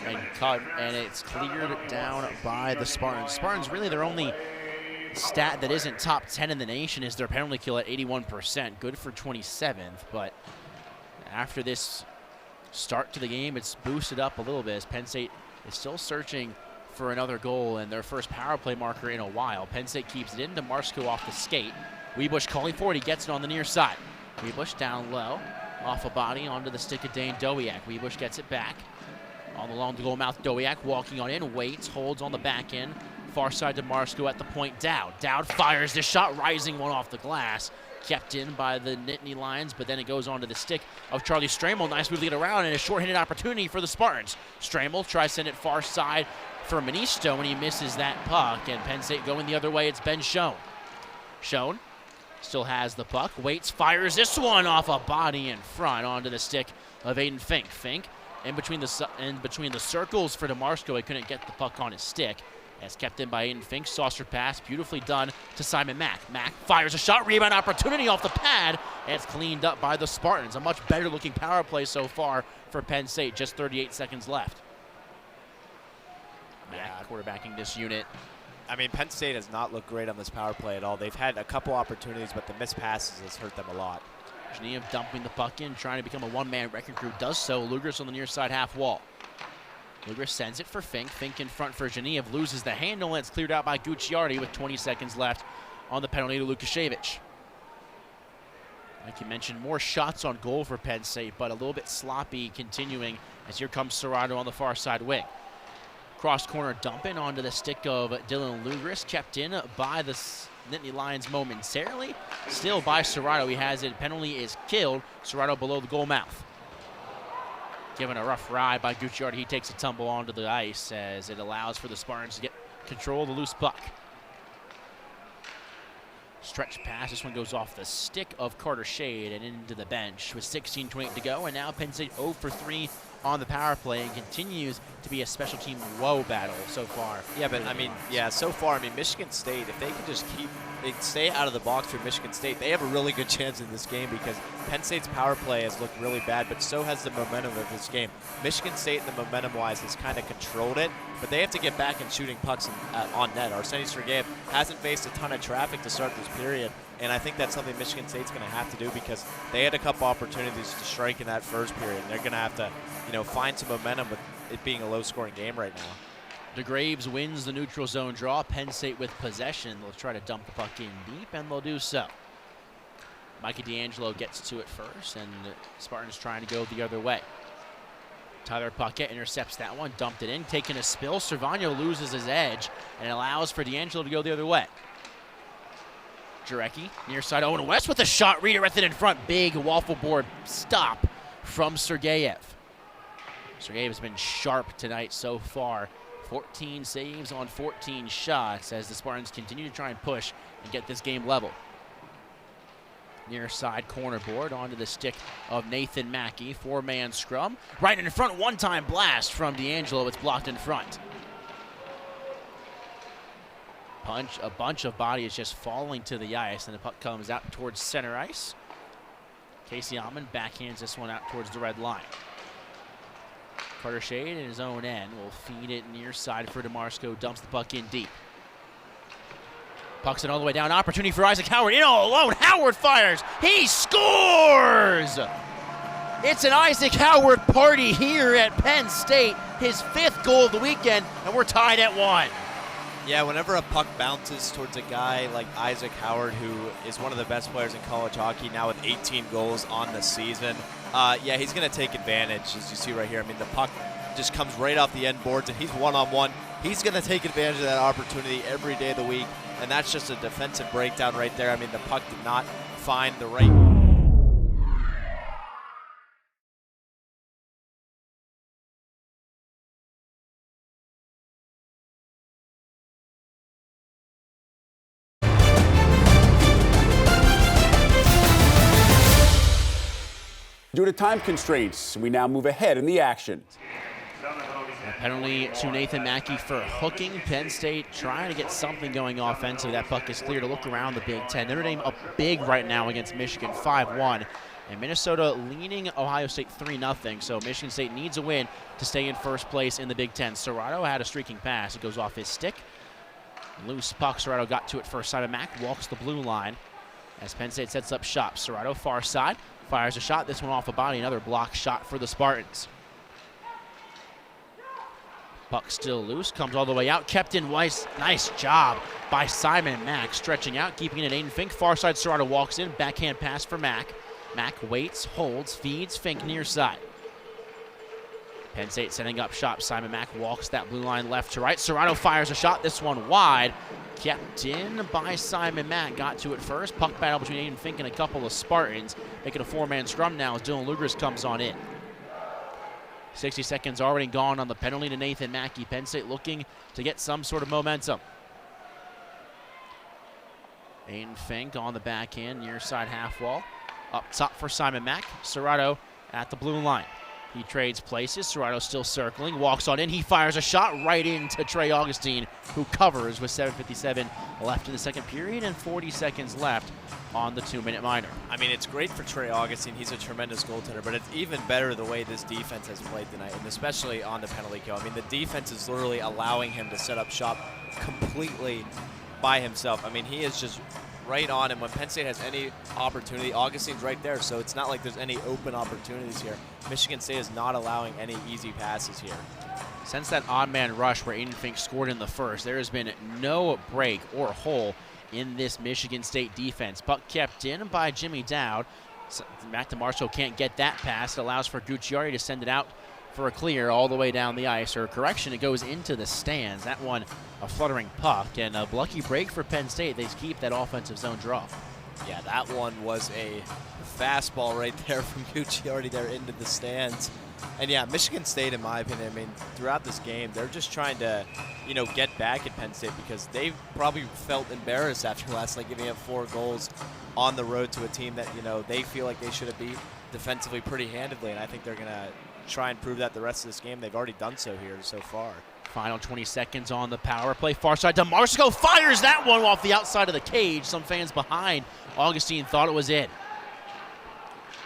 and cut, and it's cleared down by the Spartans. Spartans, really their only stat that isn't top 10 in the nation is their penalty kill at 81%. Good for 27th, but after this start to the game, it's boosted up a little bit as Penn State is still searching for another goal and their first power play marker in a while. Penn State keeps it in. DeMarco off the skate. Weebush calling for it. He gets it on the near side. Weebush down low, off a body onto the stick of Dane Dowiak. Weebush gets it back. Along the goal mouth, Dowiak walking on in, waits, holds on the back end. Far side DeMarco at the point. Dowd. Dowd fires this shot, rising one off the glass. Kept in by the Nittany Lions, but then it goes onto the stick of Charlie Stramel. Nice move to get around, and a short-handed opportunity for the Spartans. Stramel tries to send it far side for Manisto, and he misses that puck, and Penn State going the other way. It's Ben Schoen. Schoen still has the puck, waits, fires this one off a body in front onto the stick of Aiden Fink. Fink in between the circles for DeMarco. He couldn't get the puck on his stick. As kept in by Aiden Fink. Saucer pass, beautifully done to Simon Mack. Mack fires a shot, rebound opportunity off the pad, and it's cleaned up by the Spartans. A much better looking power play so far for Penn State. Just 38 seconds left. Mack quarterbacking this unit. I mean, Penn State has not looked great on this power play at all. They've had a couple opportunities, but the missed passes has hurt them a lot. Genev dumping the puck in, trying to become a one-man wrecking crew. Does so. Lugers on the near side half wall. Luger sends it for Fink. Fink in front for Genev. Loses the handle, and it's cleared out by Gucciardi with 20 seconds left on the penalty to Lukashevich. Like you mentioned, more shots on goal for Penn State, but a little bit sloppy continuing as here comes Serrato on the far side wing. Cross corner dumping onto the stick of Dylan Lugris. Kept in by the Nittany Lions momentarily. Still by Serrato. He has it. Penalty is killed. Serrato below the goal mouth. Given a rough ride by Gucciardi, he takes a tumble onto the ice as it allows for the Spartans to get control of the loose puck. Stretch pass, this one goes off the stick of Carter Shade and into the bench with 16:28 to go, and now Penn State 0 for 3 on the power play and continues to be a special team woe battle so far. Yeah, but I mean, so far, I mean, Michigan State, if they can just stay out of the box for Michigan State, they have a really good chance in this game, because Penn State's power play has looked really bad, but so has the momentum of this game. Michigan State, the momentum-wise, has kind of controlled it, but they have to get back and shooting pucks on net. Arseny Sergeyev hasn't faced a ton of traffic to start this period, and I think that's something Michigan State's going to have to do, because they had a couple opportunities to strike in that first period, and they're going to have to, find some momentum with it being a low-scoring game right now. DeGraves wins the neutral zone draw. Penn State with possession. They'll try to dump the puck in deep, and they'll do so. Mikey D'Angelo gets to it first, and Spartans trying to go the other way. Tyler Paquette intercepts that one, dumped it in, taking a spill. Cervano loses his edge, and it allows for D'Angelo to go the other way. Jarecki, near side, Owen West with a shot, redirected in front. Big waffle board stop from Sergeyev. Sergeyev has been sharp tonight so far. 14 saves on 14 shots as the Spartans continue to try and push and get this game level. Near side corner board onto the stick of Nathan Mackey. 4-man scrum. Right in front, one-time blast from D'Angelo. It's blocked in front. A bunch of bodies just falling to the ice, and the puck comes out towards center ice. Casey Almond backhands this one out towards the red line. Carter Shade in his own end will feed it near side for DeMarco. Dumps the puck in deep. Puck's it all the way down. Opportunity for Isaac Howard. In all alone. Howard fires. He scores! It's an Isaac Howard party here at Penn State. His 5th goal of the weekend, and we're tied at 1. Yeah, whenever a puck bounces towards a guy like Isaac Howard, who is one of the best players in college hockey, now with 18 goals on the season, he's going to take advantage, as you see right here. I mean, the puck just comes right off the end boards, and he's one-on-one. He's going to take advantage of that opportunity every day of the week, and that's just a defensive breakdown right there. I mean, the puck did not find the right due to time constraints, we now move ahead in the action. A penalty to Nathan Mackey for hooking. Penn State trying to get something going offensively. That puck is clear to look around the Big Ten. Notre Dame up big right now against Michigan, 5-1. And Minnesota leading Ohio State 3-0. So Michigan State needs a win to stay in first place in the Big Ten. Serrato had a streaking pass. It goes off his stick. Loose puck. Serrato got to it first. Simon Mack walks the blue line as Penn State sets up shop. Serrato far side fires a shot. This one off a body. Another block shot for the Spartans. Puck still loose, comes all the way out, kept in Weiss. Nice job by Simon Mack, stretching out, keeping it at Aiden Fink. Far side, Serrato walks in, backhand pass for Mack. Mack waits, holds, feeds, Fink near side. Penn State setting up shop. Simon Mack walks that blue line left to right. Serrato fires a shot, this one wide. Kept in by Simon Mack, got to it first. Puck battle between Aiden Fink and a couple of Spartans, making a four-man scrum now as Dylan Lugers comes on in. 60 seconds already gone on the penalty to Nathan Mackey. Penn State looking to get some sort of momentum. Aiden Fink on the backhand, near side half wall. Up top for Simon Mack. Serrato at the blue line. He trades places. Serrato still circling, walks on in. He fires a shot right into Trey Augustine, who covers with 7:57 left in the second period and 40 seconds left on the 2-minute minor. I mean, it's great for Trey Augustine. He's a tremendous goaltender, but it's even better the way this defense has played tonight, and especially on the penalty kill. I mean, the defense is literally allowing him to set up shop completely by himself. I mean, he is just right on, and when Penn State has any opportunity, Augustine's right there, so it's not like there's any open opportunities here. Michigan State is not allowing any easy passes here. Since that odd man rush where Aiden Fink scored in the first, there has been no break or hole in this Michigan State defense. Puck kept in by Jimmy Dowd. Matt DeMarco can't get that pass. It allows for Gucciari to send it out for a clear all the way down the ice. Or correction, it goes into the stands. That one a fluttering puck, and a lucky break for Penn State. They keep that offensive zone draw. Yeah, that one was a fastball right there from Gucciari there into the stands. And yeah, Michigan State, in my opinion, I mean, throughout this game, they're just trying to, get back at Penn State because they probably felt embarrassed after last night, giving up 4 goals on the road to a team that, they feel like they should have beat defensively pretty handedly. And I think they're going to try and prove that the rest of this game. They've already done so here so far. Final 20 seconds on the power play. Far side, DeMarco fires that one off the outside of the cage. Some fans behind Augustine thought it was in.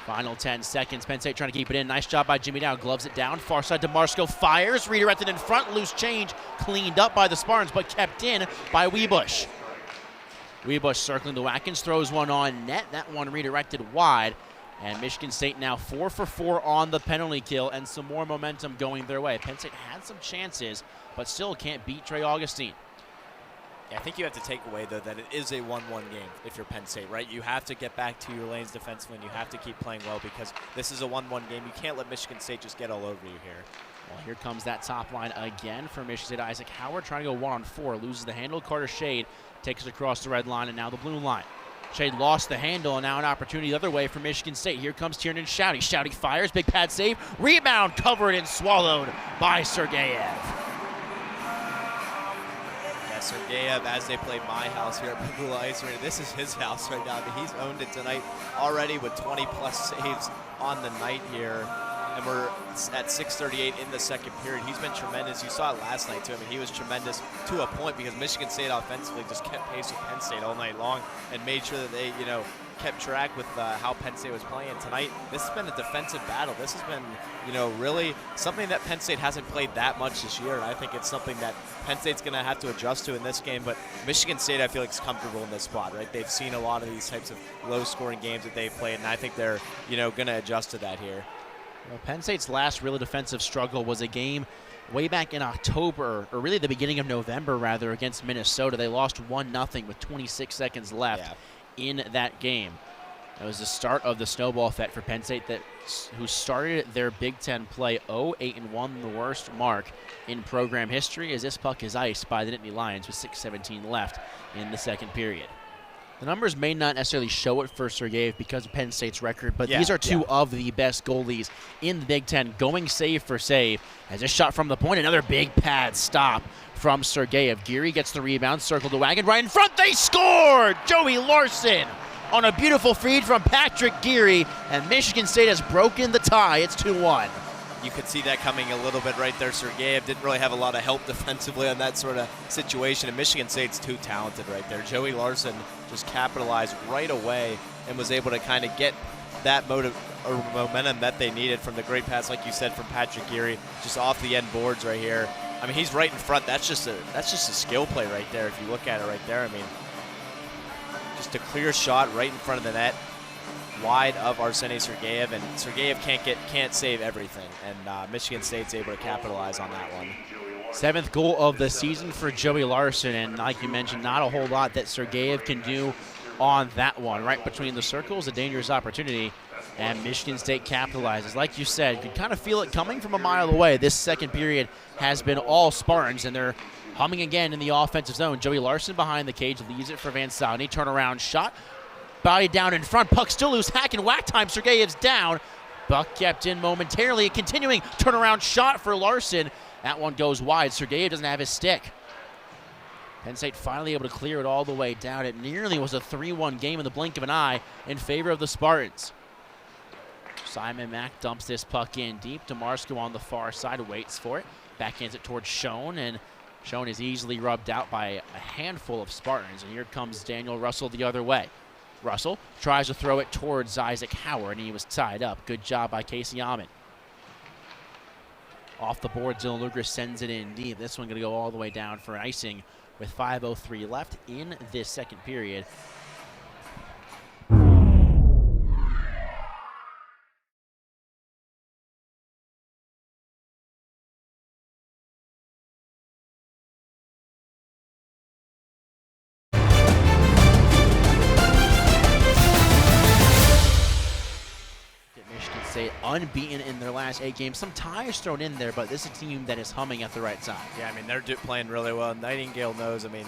Final 10 seconds. Penn State trying to keep it in. Nice job by Jimmy Dowd. Gloves it down. Far side, DeMarco fires. Redirected in front. Loose change. Cleaned up by the Spartans, but kept in by Wiebusch. Wiebusch circling the Watkins. Throws one on net. That one redirected wide. And Michigan State now 4 for 4 on the penalty kill and some more momentum going their way. Penn State had some chances, but still can't beat Trey Augustine. Yeah, I think you have to take away, though, that it is a 1-1 game if you're Penn State, right? You have to get back to your lanes defensively, and you have to keep playing well because this is a 1-1 game. You can't let Michigan State just get all over you here. Well, here comes that top line again for Michigan State. Isaac Howard trying to go 1-on-4, loses the handle. Carter Shade takes it across the red line, and now the blue line. Shade lost the handle, and now an opportunity the other way for Michigan State. Here comes Tiernan Shouty. Shouty fires, big pad save, rebound covered and swallowed by Sergeyev. Yeah, Sergeyev, as they play my house here at Pagula Ice Arena, this is his house right now. I mean, he's owned it tonight already with 20-plus saves on the night here. And we're at 6:38 in the second period. He's been tremendous. You saw it last night, too. I mean, he was tremendous to a point because Michigan State offensively just kept pace with Penn State all night long and made sure that they, kept track with how Penn State was playing. Tonight, this has been a defensive battle. This has been, really something that Penn State hasn't played that much this year, and I think it's something that Penn State's going to have to adjust to in this game. But Michigan State, I feel like, is comfortable in this spot, right? They've seen a lot of these types of low-scoring games that they've played, and I think they're, going to adjust to that here. Well, Penn State's last really defensive struggle was a game way back in October, or really the beginning of November, rather, against Minnesota. They lost 1-0 with 26 seconds left in that game. It was the start of the snowball effect for Penn State, who started their Big Ten play 0-8-1, the worst mark in program history, as this puck is iced by the Nittany Lions with 6:17 left in the second period. The numbers may not necessarily show it for Sergeyev because of Penn State's record, but these are two of the best goalies in the Big Ten, going save for save. As a shot from the point, another big pad stop from Sergeyev. Geary gets the rebound, circled the wagon right in front. They scored! Joey Larson on a beautiful feed from Patrick Geary, and Michigan State has broken the tie. It's 2-1. You could see that coming a little bit right there. Sergeyev didn't really have a lot of help defensively on that sort of situation, and Michigan State's too talented right there. Joey Larson just capitalized right away and was able to kind of get that momentum that they needed from the great pass, like you said, from Patrick Geary, just off the end boards right here. I mean, he's right in front. That's just a skill play right there. If you look at it right there, I mean, just a clear shot right in front of the net, wide of Arseny Sergeyev, and Sergeyev can't save everything, and Michigan State's able to capitalize on that one. 7th goal of the season for Joey Larson, and like you mentioned, not a whole lot that Sergeyev can do on that one. Right between the circles, a dangerous opportunity, and Michigan State capitalizes. Like you said, you can kind of feel it coming from a mile away. This second period has been all Spartans, and they're humming again in the offensive zone. Joey Larson behind the cage leaves it for Van Sauney. Turnaround shot. Body down in front, puck still loose, hack and whack time, Sergeyev's down. Buck kept in momentarily, a continuing turnaround shot for Larson. That one goes wide, Sergeyev doesn't have his stick. Penn State finally able to clear it all the way down. It nearly was a 3-1 game in the blink of an eye in favor of the Spartans. Simon Mack dumps this puck in deep. DeMarsko on the far side waits for it. Backhands it towards Schoen, and Schoen is easily rubbed out by a handful of Spartans. And here comes Daniel Russell the other way. Russell tries to throw it towards Isaac Howard, and he was tied up. Good job by Casey Amon. Off the board, Dylan Luger sends it in deep. This one going to go all the way down for icing with 5:03 left in this second period. Unbeaten in their last 8 games. Some ties thrown in there, but this is a team that is humming at the right time. Yeah, I mean, they're playing really well. Nightingale knows, I mean,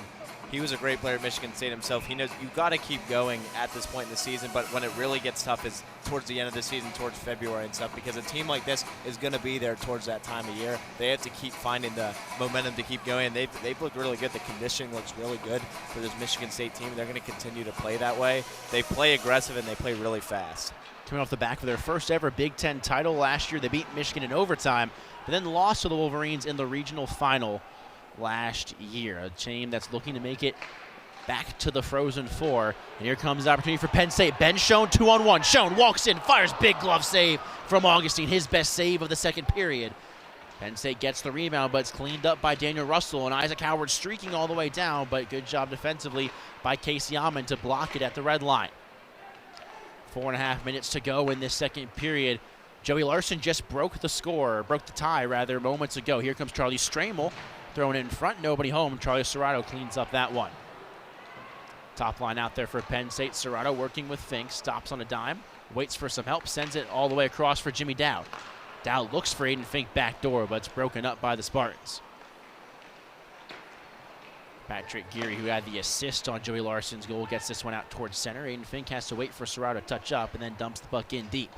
he was a great player at Michigan State himself. He knows you've got to keep going at this point in the season, but when it really gets tough is towards the end of the season, towards February and stuff, because a team like this is going to be there towards that time of year. They have to keep finding the momentum to keep going. They've looked really good. The conditioning looks really good for this Michigan State team. They're going to continue to play that way. They play aggressive, and they play really fast. Coming off the back of their first ever Big Ten title last year, they beat Michigan in overtime, but then lost to the Wolverines in the regional final last year. A team that's looking to make it back to the Frozen Four. And here comes the opportunity for Penn State. Ben Schoen 2-on-1. Schoen walks in, fires big glove save from Augustine, his best save of the second period. Penn State gets the rebound, but it's cleaned up by Daniel Russell, and Isaac Howard streaking all the way down, but good job defensively by Casey Amon to block it at the red line. 4.5 minutes to go in this second period. Joey Larson just broke the tie moments ago. Here comes Charlie Stramel, throwing it in front, nobody home. Charlie Serrato cleans up that one. Top line out there for Penn State. Serrato working with Fink, stops on a dime, waits for some help, sends it all the way across for Jimmy Dowd. Dowd looks for Aiden Fink backdoor, but it's broken up by the Spartans. Patrick Geary, who had the assist on Joey Larson's goal, gets this one out towards center. Aiden Fink has to wait for Serrato to touch up and then dumps the puck in deep.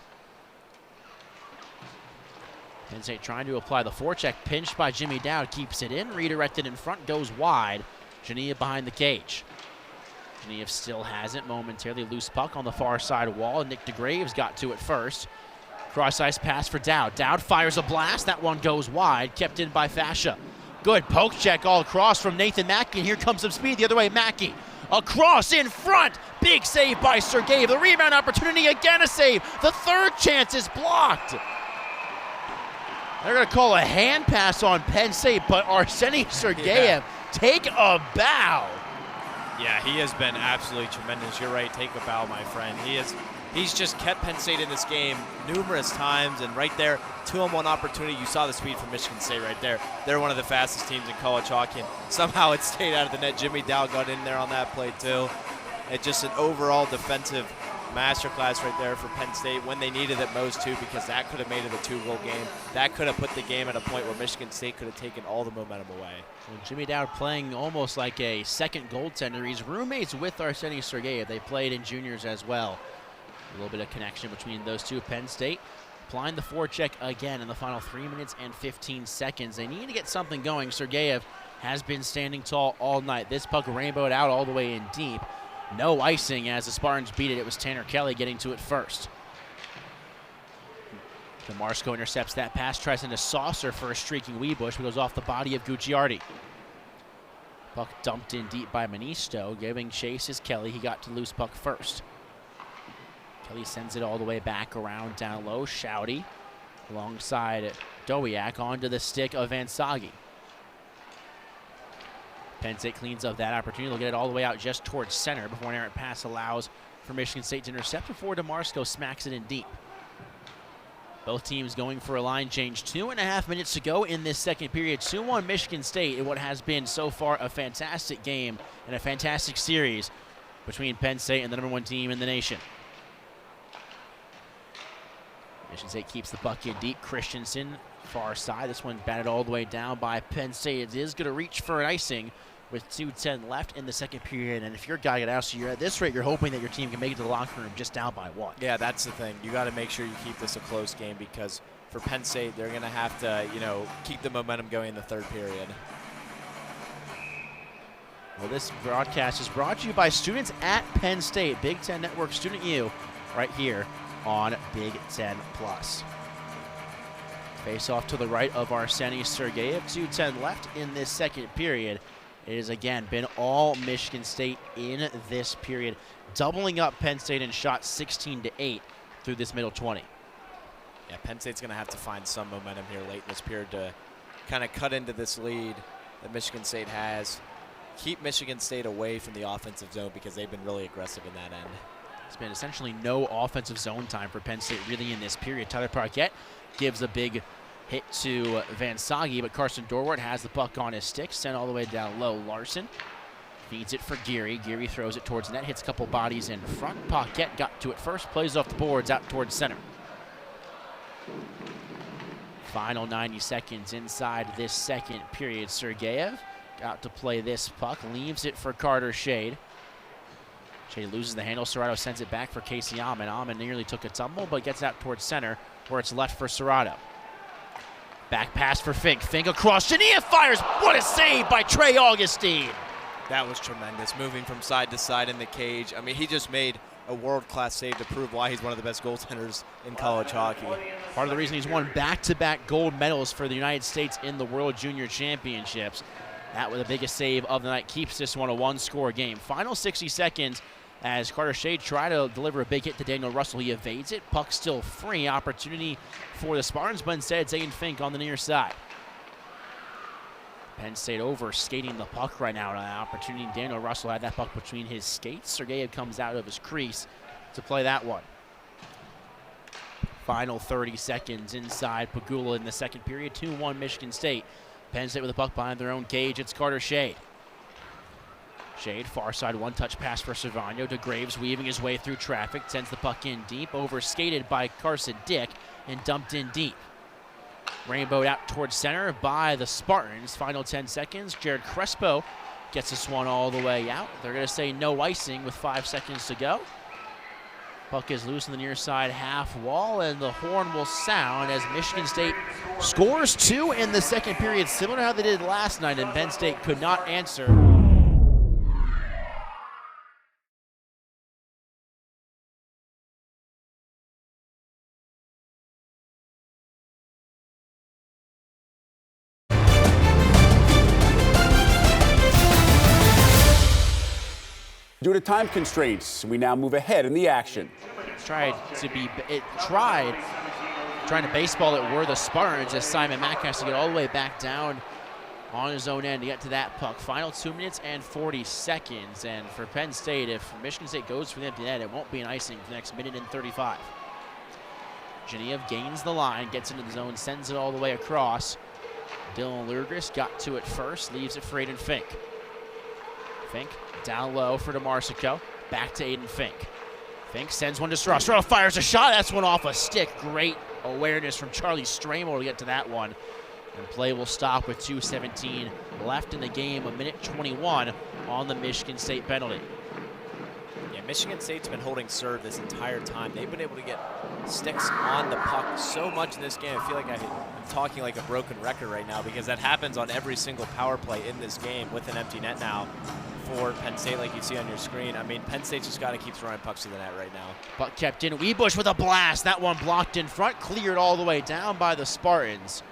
Penn State trying to apply the forecheck, pinched by Jimmy Dowd, keeps it in, redirected in front, goes wide. Genev behind the cage. Genev still has it, momentarily loose puck on the far side wall. Nick DeGraves got to it first. Cross-ice pass for Dowd. Dowd fires a blast, that one goes wide, kept in by Fascia. Good poke check all across from Nathan Mackey, and here comes some speed the other way. Mackey across in front. Big save by Sergeyev. The rebound opportunity, again a save. The third chance is blocked. They're going to call a hand pass on Penn State, but Arseny Sergeyev take a bow. Yeah, he has been absolutely tremendous. You're right, take a bow, my friend. He's just kept Penn State in this game numerous times, and right there, 2-on-1 opportunity. You saw the speed from Michigan State right there. They're one of the fastest teams in college hockey, and somehow it stayed out of the net. Jimmy Dowd got in there on that play too. It's just an overall defensive masterclass right there for Penn State when they needed it most too, because that could have made it a 2-goal game. That could have put the game at a point where Michigan State could have taken all the momentum away. Well, Jimmy Dowd playing almost like a second goaltender. He's roommates with Arseny Sergeyev. They played in juniors as well. A little bit of connection between those two. Penn State applying the forecheck again in the final 3 minutes and 15 seconds. They need to get something going. Sergeyev has been standing tall all night. This puck rainbowed out all the way in deep. No icing as the Spartans beat it. It was Tanner Kelly getting to it first. DeMarco intercepts that pass, tries into saucer for a streaking Weebush, but goes off the body of Gucciardi. Puck dumped in deep by Manisto, giving chase is Kelly. He got to loose puck first. Kelly sends it all the way back around down low. Shouty alongside Dowiak onto the stick of Vansagi. Penn State cleans up that opportunity. They'll get it all the way out just towards center before an errant pass allows for Michigan State to intercept before DeMarco smacks it in deep. Both teams going for a line change. 2.5 minutes to go in this second period. 2-1 Michigan State in what has been so far a fantastic game and a fantastic series between Penn State and the #1 team in the nation. Michigan State keeps the puck in deep. Christensen, far side. This one batted all the way down by Penn State. It is going to reach for an icing with 2:10 left in the second period. And if you're Guy Gadowski, you're at this rate, you're hoping that your team can make it to the locker room just down by one. Yeah, that's the thing. You got to make sure you keep this a close game because for Penn State, they're going to have to, keep the momentum going in the third period. Well, this broadcast is brought to you by students at Penn State. Big Ten Network Student U right here on Big Ten Plus. Face off to the right of Arseny Sergeyev. 2:10 left in this second period. It has again been all Michigan State in this period, doubling up Penn State in shots 16-8 through this middle 20. Yeah, Penn State's going to have to find some momentum here late in this period to kind of cut into this lead that Michigan State has. Keep Michigan State away from the offensive zone because they've been really aggressive in that end. It's been essentially no offensive zone time for Penn State really in this period. Tyler Parquette gives a big hit to Vansagi, but Carson Dorwart has the puck on his stick, sent all the way down low. Larson feeds it for Geary. Geary throws it towards net, hits a couple bodies in front. Paquette got to it first, plays off the boards out towards center. Final 90 seconds inside this second period. Sergeyev out to play this puck, leaves it for Carter Shade. Shade loses the handle. Serrato sends it back for Casey Alman. Alman nearly took a tumble, but gets out towards center where it's left for Serrato. Back pass for Fink. Fink across. Chania fires. What a save by Trey Augustine. That was tremendous, moving from side to side in the cage. I mean, he just made a world-class save to prove why he's one of the best goaltenders in college hockey. Part of the reason he's won back-to-back gold medals for the United States in the World Junior Championships. That was the biggest save of the night. Keeps this one a one-score game. Final 60 seconds as Carter Shade tried to deliver a big hit to Daniel Russell. He evades it. Puck still free. Opportunity for the Spartans, but instead Zane Fink on the near side. Penn State over skating the puck right now. An opportunity. Daniel Russell had that puck between his skates. Sergeyev comes out of his crease to play that one. Final 30 seconds inside Pagula in the second period. 2-1 Michigan State. Penn State with the puck behind their own cage. It's Carter Shade. Shade, far side, one-touch pass for Cervano. DeGraves weaving his way through traffic, sends the puck in deep, over-skated by Carson Dick, and dumped in deep. Rainbowed out towards center by the Spartans. Final 10 seconds. Jared Crespo gets this one all the way out. They're going to say no icing with 5 seconds to go. Puck is loose on the near side half wall, and the horn will sound as Michigan State scores 2 in the second period, similar to how they did last night, and Penn State could not answer. Due to time constraints, we now move ahead in the action. Trying to baseball it were the Spartans as Simon Mack has to get all the way back down on his own end to get to that puck. Final 2 minutes and 40 seconds. And for Penn State, if Michigan State goes for the empty net, it won't be an icing for the next minute and 35. Genev gains the line, gets into the zone, sends it all the way across. Dylan Lurgris got to it first, leaves it for Aiden Fink. Fink down low for DeMarco. Back to Aiden Fink. Fink sends one to Stroh. Stroh fires a shot. That's one off a stick. Great awareness from Charlie Stramo to get to that one. And play will stop with 2:17 left in the game. 1:21 on the Michigan State penalty. Yeah, Michigan State's been holding serve this entire time. They've been able to get sticks on the puck so much in this game. I feel like I'm talking like a broken record right now because that happens on every single power play in this game with an empty net now. for Penn State, like you see on your screen. I mean, Penn State's just got to keep throwing pucks to the net right now. Puck kept in. Weebush with a blast. That one blocked in front, cleared all the way down by the Spartans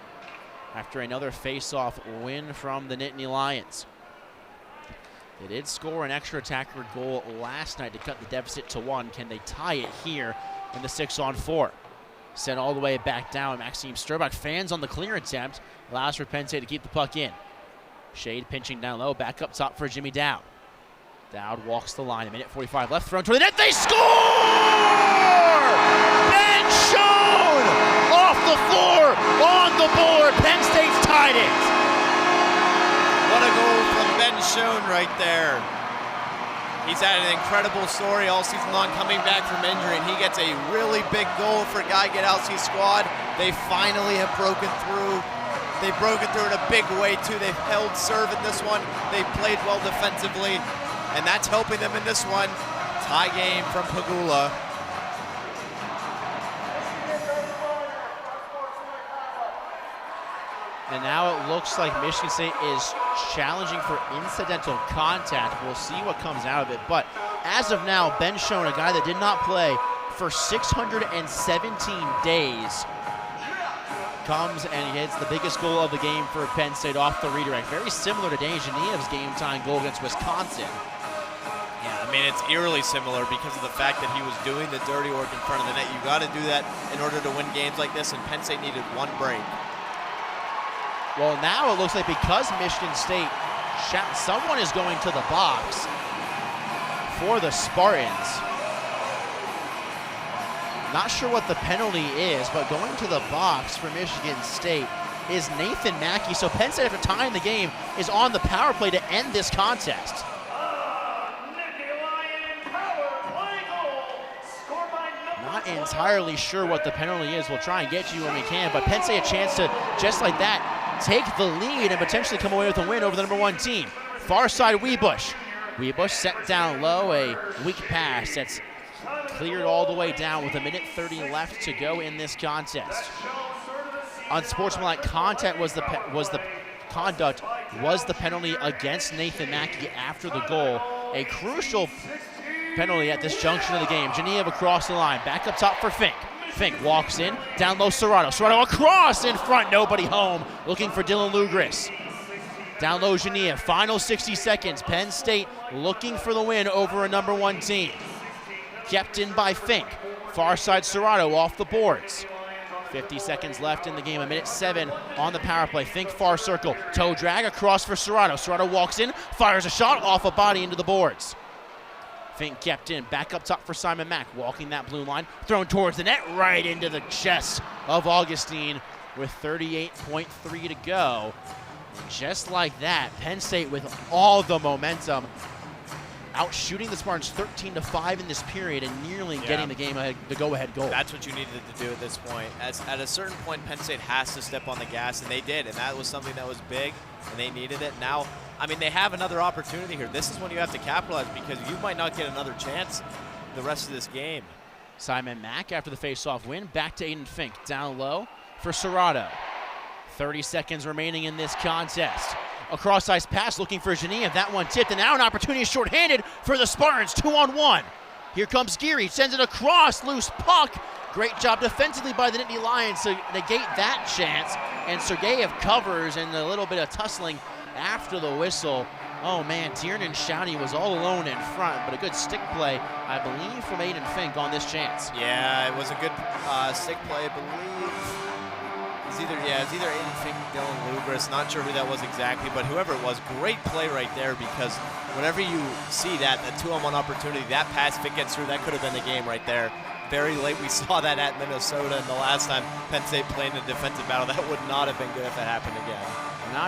after another face-off win from the Nittany Lions. They did score an extra attacker goal last night to cut the deficit to 1. Can they tie it here in the 6-on-4? Sent all the way back down. Maxime Sturbach fans on the clear attempt. Allows for Penn State to keep the puck in. Shade pinching down low. Back up top for Jimmy Dowd. Dowd walks the line. A minute 45 left. Thrown toward the net. They score! Ben Schoen off the floor on the board. Penn State's tied it. What a goal from Ben Schoen right there. He's had an incredible story all season long, coming back from injury, and he gets a really big goal for Guy Gadowski's squad. They finally have broken through. They've broken through in a big way, too. They've held serve in this one. They've played well defensively, and that's helping them in this one. Tie game from Pagula. And now it looks like Michigan State is challenging for incidental contact. We'll see what comes out of it. But as of now, Ben Schoen, a guy that did not play for 617 days, comes and he hits the biggest goal of the game for Penn State off the redirect. Very similar to Dane Geneviev's game-tying goal against Wisconsin. Yeah, I mean, it's eerily similar because of the fact that he was doing the dirty work in front of the net. You got to do that in order to win games like this, and Penn State needed one break. Well, now it looks like because Michigan State, someone is going to the box for the Spartans. Not sure what the penalty is, but going to the box for Michigan State is Nathan Mackey. So Penn State, after tying the game, is on the power play to end this contest. Not entirely sure what the penalty is. We'll try and get you when we can, but Penn State a chance to, just like that, take the lead and potentially come away with a win over the #1 team. Far side, Weebush. Weebush set down low, a weak pass that's cleared all the way down with a minute 30 left to go in this contest. Unsportsmanlike conduct was the penalty against Nathan Mackey after the goal. A crucial penalty at this junction of the game. Geneva across the line, back up top for Fink. Fink walks in, down low Serrato. Serrato across in front, nobody home. Looking for Dylan Lugris. Down low Geneva, final 60 seconds. Penn State looking for the win over a #1 team. Kept in by Fink. Far side Serrato off the boards. 50 seconds left in the game, a minute 7 on the power play. Fink far circle, toe drag across for Serrato. Serrato walks in, fires a shot off a body into the boards. Fink kept in, back up top for Simon Mack, walking that blue line, thrown towards the net, right into the chest of Augustine with 38.3 to go. And just like that, Penn State with all the momentum, out shooting the Spartans 13-5 in this period and nearly getting the game ahead, the go-ahead goal. That's what you needed to do at this point. At a certain point, Penn State has to step on the gas, and they did, and that was something that was big, and they needed it. Now, I mean, they have another opportunity here. This is when you have to capitalize because you might not get another chance the rest of this game. Simon Mack, after the face-off win, back to Aiden Fink, down low for Serrato. 30 seconds remaining in this contest. A cross-ice pass looking for Geneva. That one tipped, and now an opportunity shorthanded for the Spartans, 2-on-1. Here comes Geary, sends it across, loose puck. Great job defensively by the Nittany Lions to negate that chance. And Sergeyev covers, and a little bit of tussling after the whistle. Oh man, Tiernan Shouty was all alone in front, but a good stick play, I believe, from Aiden Fink on this chance. Yeah, it was a good stick play, I believe. It's either Aiden Fink, Dylan Lugris, not sure who that was exactly, but whoever it was, great play right there because whenever you see that, the 2-on-1 opportunity, that pass, if it gets through, that could have been the game right there. Very late, we saw that at Minnesota, and the last time Penn State played in a defensive battle, that would not have been good if it happened again. Now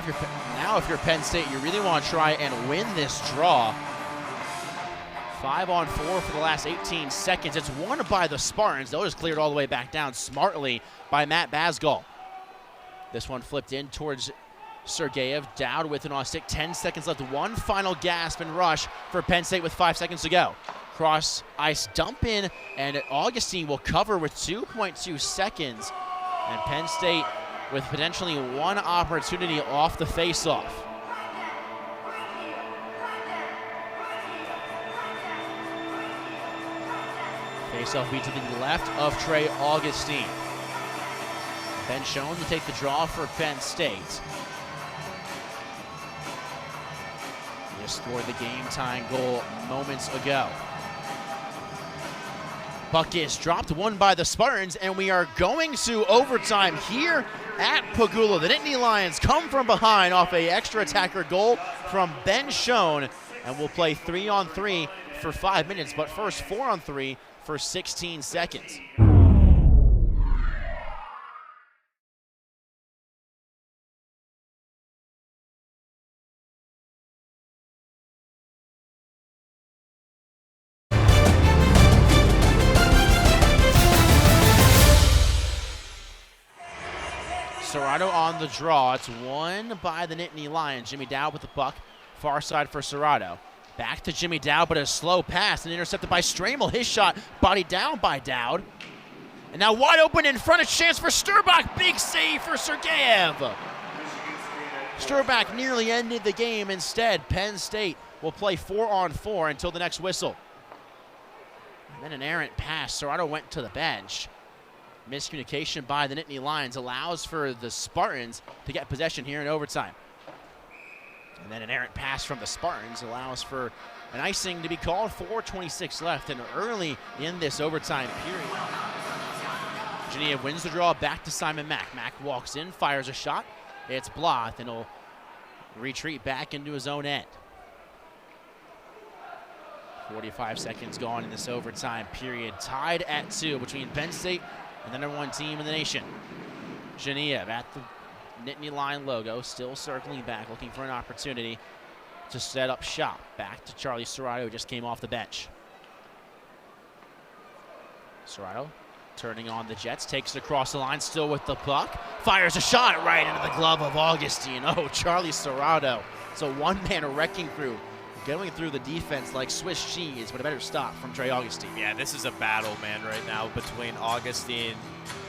if you're Penn State, you really want to try and win this draw. 5-on-4 for the last 18 seconds. It's won by the Spartans. They'll just cleared all the way back down smartly by Matt Basgall. This one flipped in towards Sergeyev. Dowd with it on a stick. 10 seconds left. One final gasp and rush for Penn State with 5 seconds to go. Cross ice dump in, and Augustine will cover with 2.2 seconds. And Penn State with potentially one opportunity off the faceoff. Face-off be to the left of Trey Augustine. Ben Schoen to take the draw for Penn State. He just scored the game-tying goal moments ago. Puck is dropped, won by the Spartans, and we are going to overtime here at Pagula. The Nittany Lions come from behind off a extra attacker goal from Ben Schoen, and we'll play 3-on-3 for 5 minutes, but first 4-on-3 for 16 seconds. Serrato on the draw. It's won by the Nittany Lions. Jimmy Dowd with the puck. Far side for Serrato. Back to Jimmy Dowd, but a slow pass and intercepted by Stramel. His shot bodied down by Dowd. And now wide open in front, a chance for Sturbach. Big save for Sergeyev. Sturbach nearly ended the game. Instead, Penn State will play 4-on-4 until the next whistle. And then an errant pass. Serrato went to the bench. Miscommunication by the Nittany Lions allows for the Spartans to get possession here in overtime. And then an errant pass from the Spartans allows for an icing to be called. 4:26 left and early in this overtime period. Genevieve wins the draw, back to Simon Mack. Mack walks in, fires a shot. It's blocked, and he'll retreat back into his own end. 45 seconds gone in this overtime period. Tied at 2 between Penn State and the #1 team in the nation. Genevieve at the Nittany Lion logo, still circling back, looking for an opportunity to set up shop. Back to Charlie Serrato, who just came off the bench. Serrato turning on the Jets, takes it across the line, still with the puck. Fires a shot right into the glove of Augustine. Oh, Charlie Serrato. It's a one-man wrecking crew. Going through the defense like Swiss cheese, but a better stop from Trey Augustine. Yeah, this is a battle, man, right now between Augustine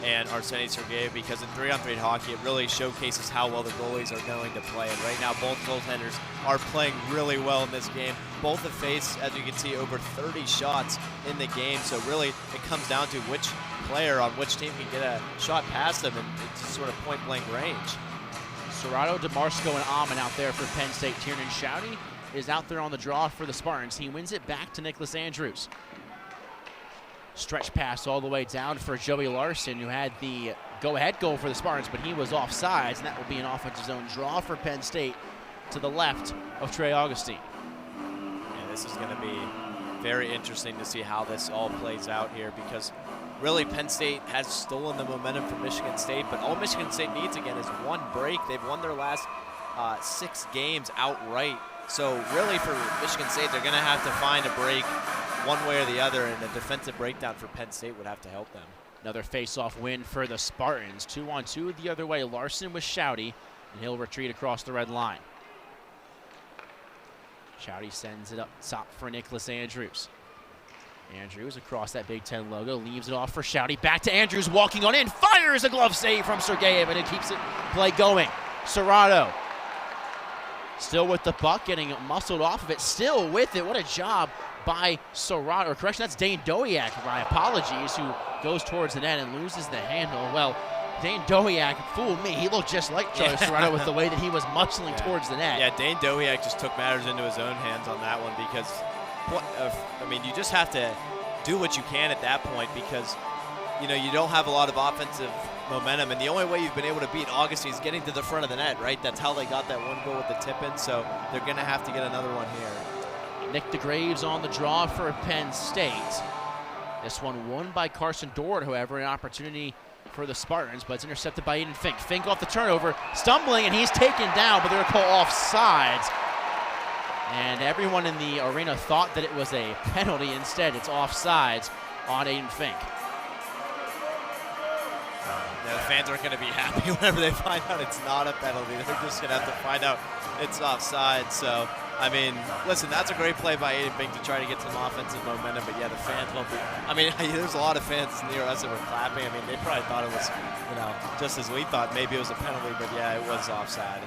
and Arseny Sergeyev, because in 3-on-3 hockey, it really showcases how well the goalies are going to play. And right now, both goaltenders are playing really well in this game. Both have faced, as you can see, over 30 shots in the game. So really, it comes down to which player on which team can get a shot past them, and it's sort of point-blank range. Serrato, DeMarsco, and Amon out there for Penn State. Tiernan Shouty is out there on the draw for the Spartans. He wins it back to Nicholas Andrews. Stretch pass all the way down for Joey Larson, who had the go-ahead goal for the Spartans, but he was offsides, and that will be an offensive zone draw for Penn State to the left of Trey Augustine. Yeah, this is going to be very interesting to see how this all plays out here, because really Penn State has stolen the momentum from Michigan State, but all Michigan State needs again is one break. They've won their last 6 games outright. So really for Michigan State, they're going to have to find a break one way or the other, and a defensive breakdown for Penn State would have to help them. Another face-off win for the Spartans. 2-on-2 the other way. Larson with Shouty, and he'll retreat across the red line. Shouty sends it up top for Nicholas Andrews. Andrews across that Big Ten logo, leaves it off for Shouty. Back to Andrews, walking on in, fires a glove save from Sergeyev, and it keeps it play going. Serrato still with the puck, getting muscled off of it, still with it. What a job by Serrato, or correction, that's Dane Dowiak, my apologies, who goes towards the net and loses the handle. Well, Dane Dowiak fooled me. He looked just like Charlie Serrato with the way that he was muscling towards the net. Yeah, Dane Dowiak just took matters into his own hands on that one, because, I mean, you just have to do what you can at that point, because, you know, you don't have a lot of offensive momentum, and the only way you've been able to beat Augustine is getting to the front of the net, right? That's how they got that one goal with the tip-in, so they're going to have to get another one here. Nick DeGraves on the draw for Penn State. This one won by Carson Dort, however, an opportunity for the Spartans, but it's intercepted by Aiden Fink. Fink off the turnover, stumbling, and he's taken down, but they're going to call offsides. And everyone in the arena thought that it was a penalty. Instead, it's offsides on Aiden Fink. The fans aren't going to be happy whenever they find out it's not a penalty. They're just going to have to find out it's offside. So, I mean, listen, that's a great play by Aiden Fink to try to get some offensive momentum. But, yeah, the fans won't be. I mean, there's a lot of fans near us that were clapping. I mean, they probably thought it was, you know, just as we thought. Maybe it was a penalty, but, yeah, it was offside.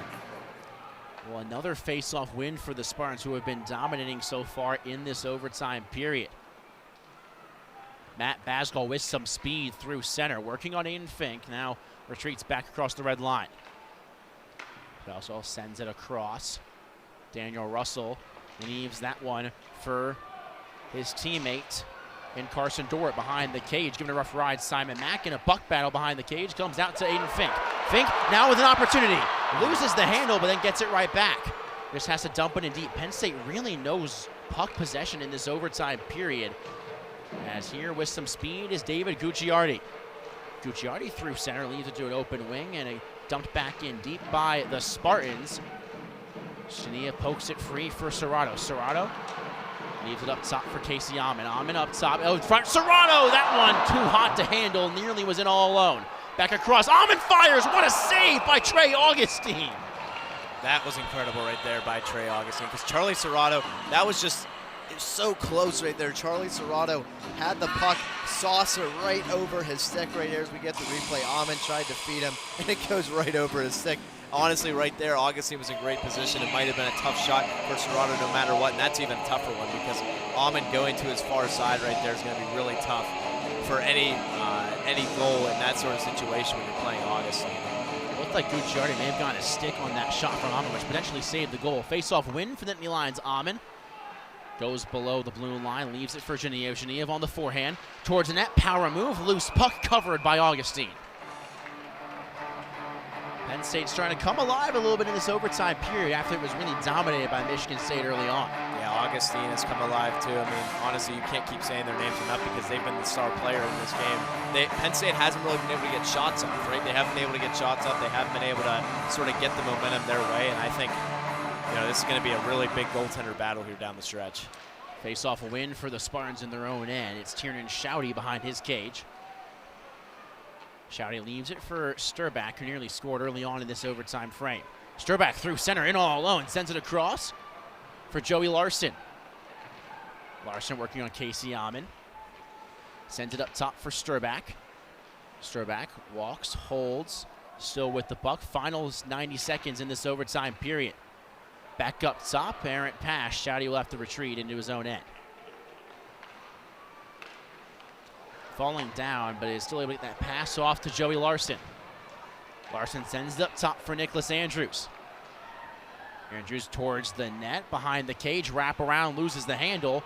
Well, another face-off win for the Spartans, who have been dominating so far in this overtime period. Matt Basgall with some speed through center, working on Aiden Fink. Now retreats back across the red line. Basgall sends it across. Daniel Russell leaves that one for his teammate in Carson Dorrit behind the cage, giving a rough ride. Simon Mack in a buck battle behind the cage, comes out to Aiden Fink. Fink now with an opportunity, loses the handle, but then gets it right back. Just has to dump it in deep. Penn State really knows puck possession in this overtime period. As here with some speed is David Gucciardi. Gucciardi through center, leaves it to an open wing, and a dumped back in deep by the Spartans. Shania pokes it free for Serrato. Serrato leaves it up top for Casey Amon. Amon up top. Oh, in front. Serrato! That one too hot to handle. Nearly was in all alone. Back across. Amon fires. What a save by Trey Augustine. That was incredible right there by Trey Augustine, because Charlie Serrato, that was just so close right there. Charlie Serrato had the puck saucer right over his stick right here as we get the replay. Amon tried to feed him, and it goes right over his stick. Honestly, right there, Augustine was in great position. It might have been a tough shot for Serrato no matter what, and that's even a tougher one because Amon going to his far side right there is going to be really tough for any goal in that sort of situation when you're playing Augustine. It looked like Gucciardi may have gotten a stick on that shot from Amon, which potentially saved the goal. Face-off win for the Nittany Lions. Amon goes below the blue line, leaves it for Genev. Genev on the forehand, towards the net, power move, loose puck covered by Augustine. Penn State's trying to come alive a little bit in this overtime period after it was really dominated by Michigan State early on. Yeah, Augustine has come alive too. I mean, honestly, you can't keep saying their names enough because they've been the star player in this game. Penn State hasn't really been able to get shots off, right? They haven't been able to get shots off. They haven't been able to sort of get the momentum their way, and I think, you know, this is going to be a really big goaltender battle here down the stretch. Face-off win for the Spartans in their own end. It's Tiernan Schaude behind his cage. Schaude leaves it for Sturback, who nearly scored early on in this overtime frame. Sturback through center, in all alone, sends it across for Joey Larson. Larson working on Casey Amon. Sends it up top for Sturback. Sturback walks, holds, still with the puck. Final 90 seconds in this overtime period. Back up top, errant pass. Schaude will have to retreat into his own end. Falling down, but is still able to get that pass off to Joey Larson. Larson sends it up top for Nicholas Andrews. Andrews towards the net, behind the cage, wrap around, loses the handle.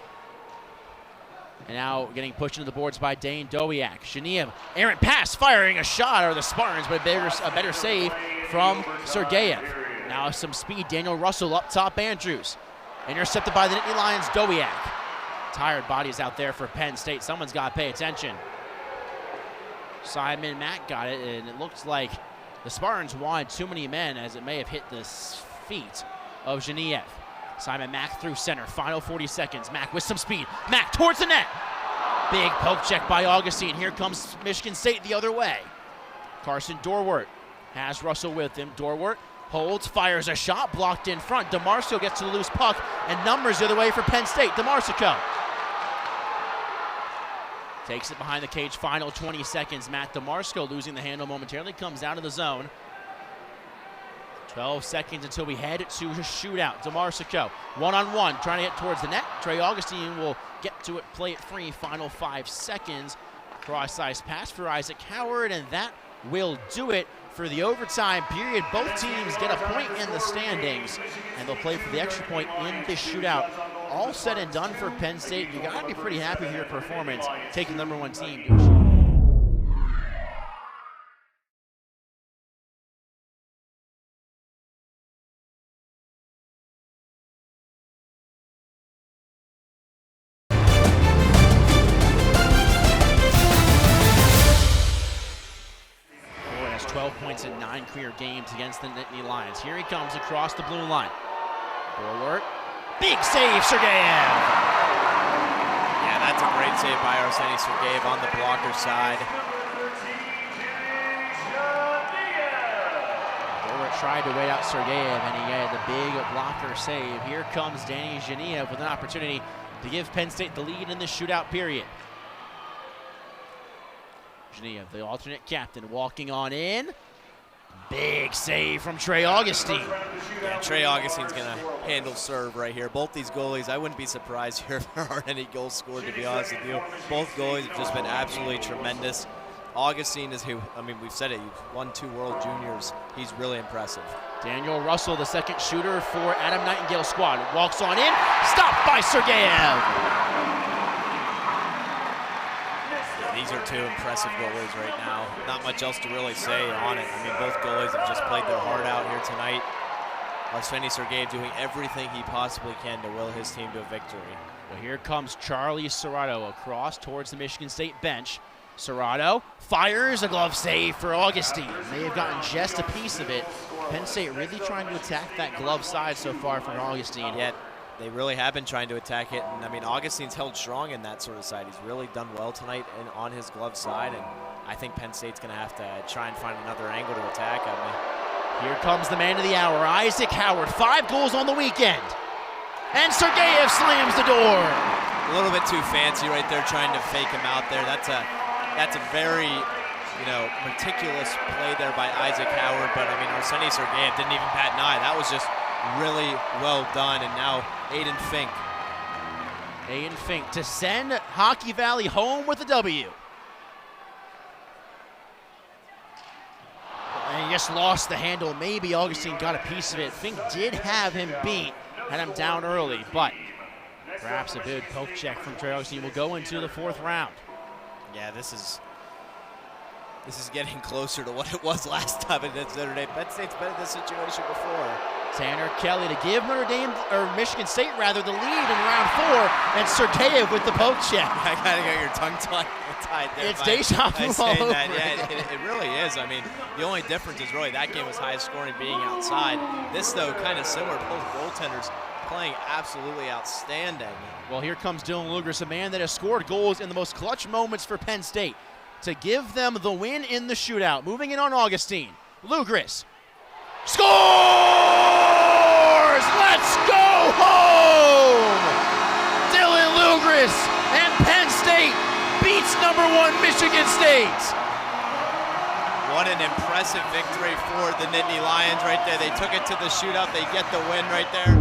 And now getting pushed into the boards by Dane Dowiak. Genev, errant pass, firing a shot, or the Spartans, but a better save from Sergeyev. Now some speed, Daniel Russell up top, Andrews. Intercepted by the Nittany Lions, Dowiak. Tired bodies out there for Penn State. Someone's got to pay attention. Simon Mack got it, and it looks like the Spartans wanted too many men as it may have hit the feet of Genev. Simon Mack through center, final 40 seconds. Mack with some speed. Mack towards the net. Big poke check by Augustine. Here comes Michigan State the other way. Carson Dorwart has Russell with him. Dorwart holds, fires a shot, blocked in front. DeMarco gets to the loose puck, and numbers the other way for Penn State. DeMarco takes it behind the cage, final 20 seconds. Matt DeMarco losing the handle momentarily, comes out of the zone. 12 seconds until we head to a shootout. DeMarco, one-on-one, trying to get towards the net. Trey Augustine will get to it, play it free. Final 5 seconds. Cross-ice pass for Isaac Howard, and that will do it for the overtime period. Both teams get a point in the standings, and they'll play for the extra point in this shootout. All said and done for Penn State. You got to be pretty happy with your performance, taking the #1 team. Has 12 points in 9 career games against the Nittany Lions. Here he comes across the blue line. Forward. Big save, Sergeyev. Yeah, that's a great save by Arseny Sergeyev on the blocker side. Forward tried to wait out Sergeyev, and he had the big blocker save. Here comes Danny Genev with an opportunity to give Penn State the lead in this shootout period. Genev, the alternate captain, walking on in. Big save from Trey Augustine. Yeah, Trey Augustine's going to handle serve right here. Both these goalies, I wouldn't be surprised here if there aren't any goals scored, to be honest with you. Both goalies have just been absolutely tremendous. Augustine is who, I mean, we've said it, he's won 2 World Juniors. He's really impressive. Daniel Russell, the second shooter for Adam Nightingale's squad. Walks on in, stopped by Sergeyev. These are 2 impressive goalies right now. Not much else to really say on it. I mean, both goalies have just played their heart out here tonight. Arseny Sergeyev doing everything he possibly can to will his team to a victory. Well, here comes Charlie Serrato across towards the Michigan State bench. Serrato fires a glove save for Augustine. They have gotten just a piece of it. Penn State really trying to attack that glove side so far from Augustine. Yet they really have been trying to attack it, and I mean, Augustine's held strong in that sort of side. He's really done well tonight and on his glove side, and I think Penn State's going to have to try and find another angle to attack him. Here comes the man of the hour, Isaac Howard. 5 goals on the weekend. And Sergeyev slams the door. A little bit too fancy right there, trying to fake him out there. That's a very, meticulous play there by Isaac Howard, but I mean, Arseny Sergeyev didn't even bat an eye. That was just really well done, and now Aiden Fink. Aiden Fink to send Hockey Valley home with a W. And he just lost the handle. Maybe Augustine got a piece of it. Fink did have him beat, had him down early, but perhaps a good poke check from Trey Augustine will go into the 4th round. Yeah, this is getting closer to what it was last time at Notre Dame. Penn State's been in this situation before. Tanner Kelly to give Michigan State the lead in round 4, and Sergeyev with the poke check. I gotta get your tongue tied there. It's deja vu all over. Yeah, it really is. I mean, the only difference is really that game was high scoring being outside. This, though, kind of similar. Both goaltenders playing absolutely outstanding. Well, here comes Dylan Lugris, a man that has scored goals in the most clutch moments for Penn State to give them the win in the shootout. Moving in on Augustine. Lugris scores! Let's go home! Dylan Lugris and Penn State beats #1 Michigan State. What an impressive victory for the Nittany Lions right there. They took it to the shootout. They get the win right there.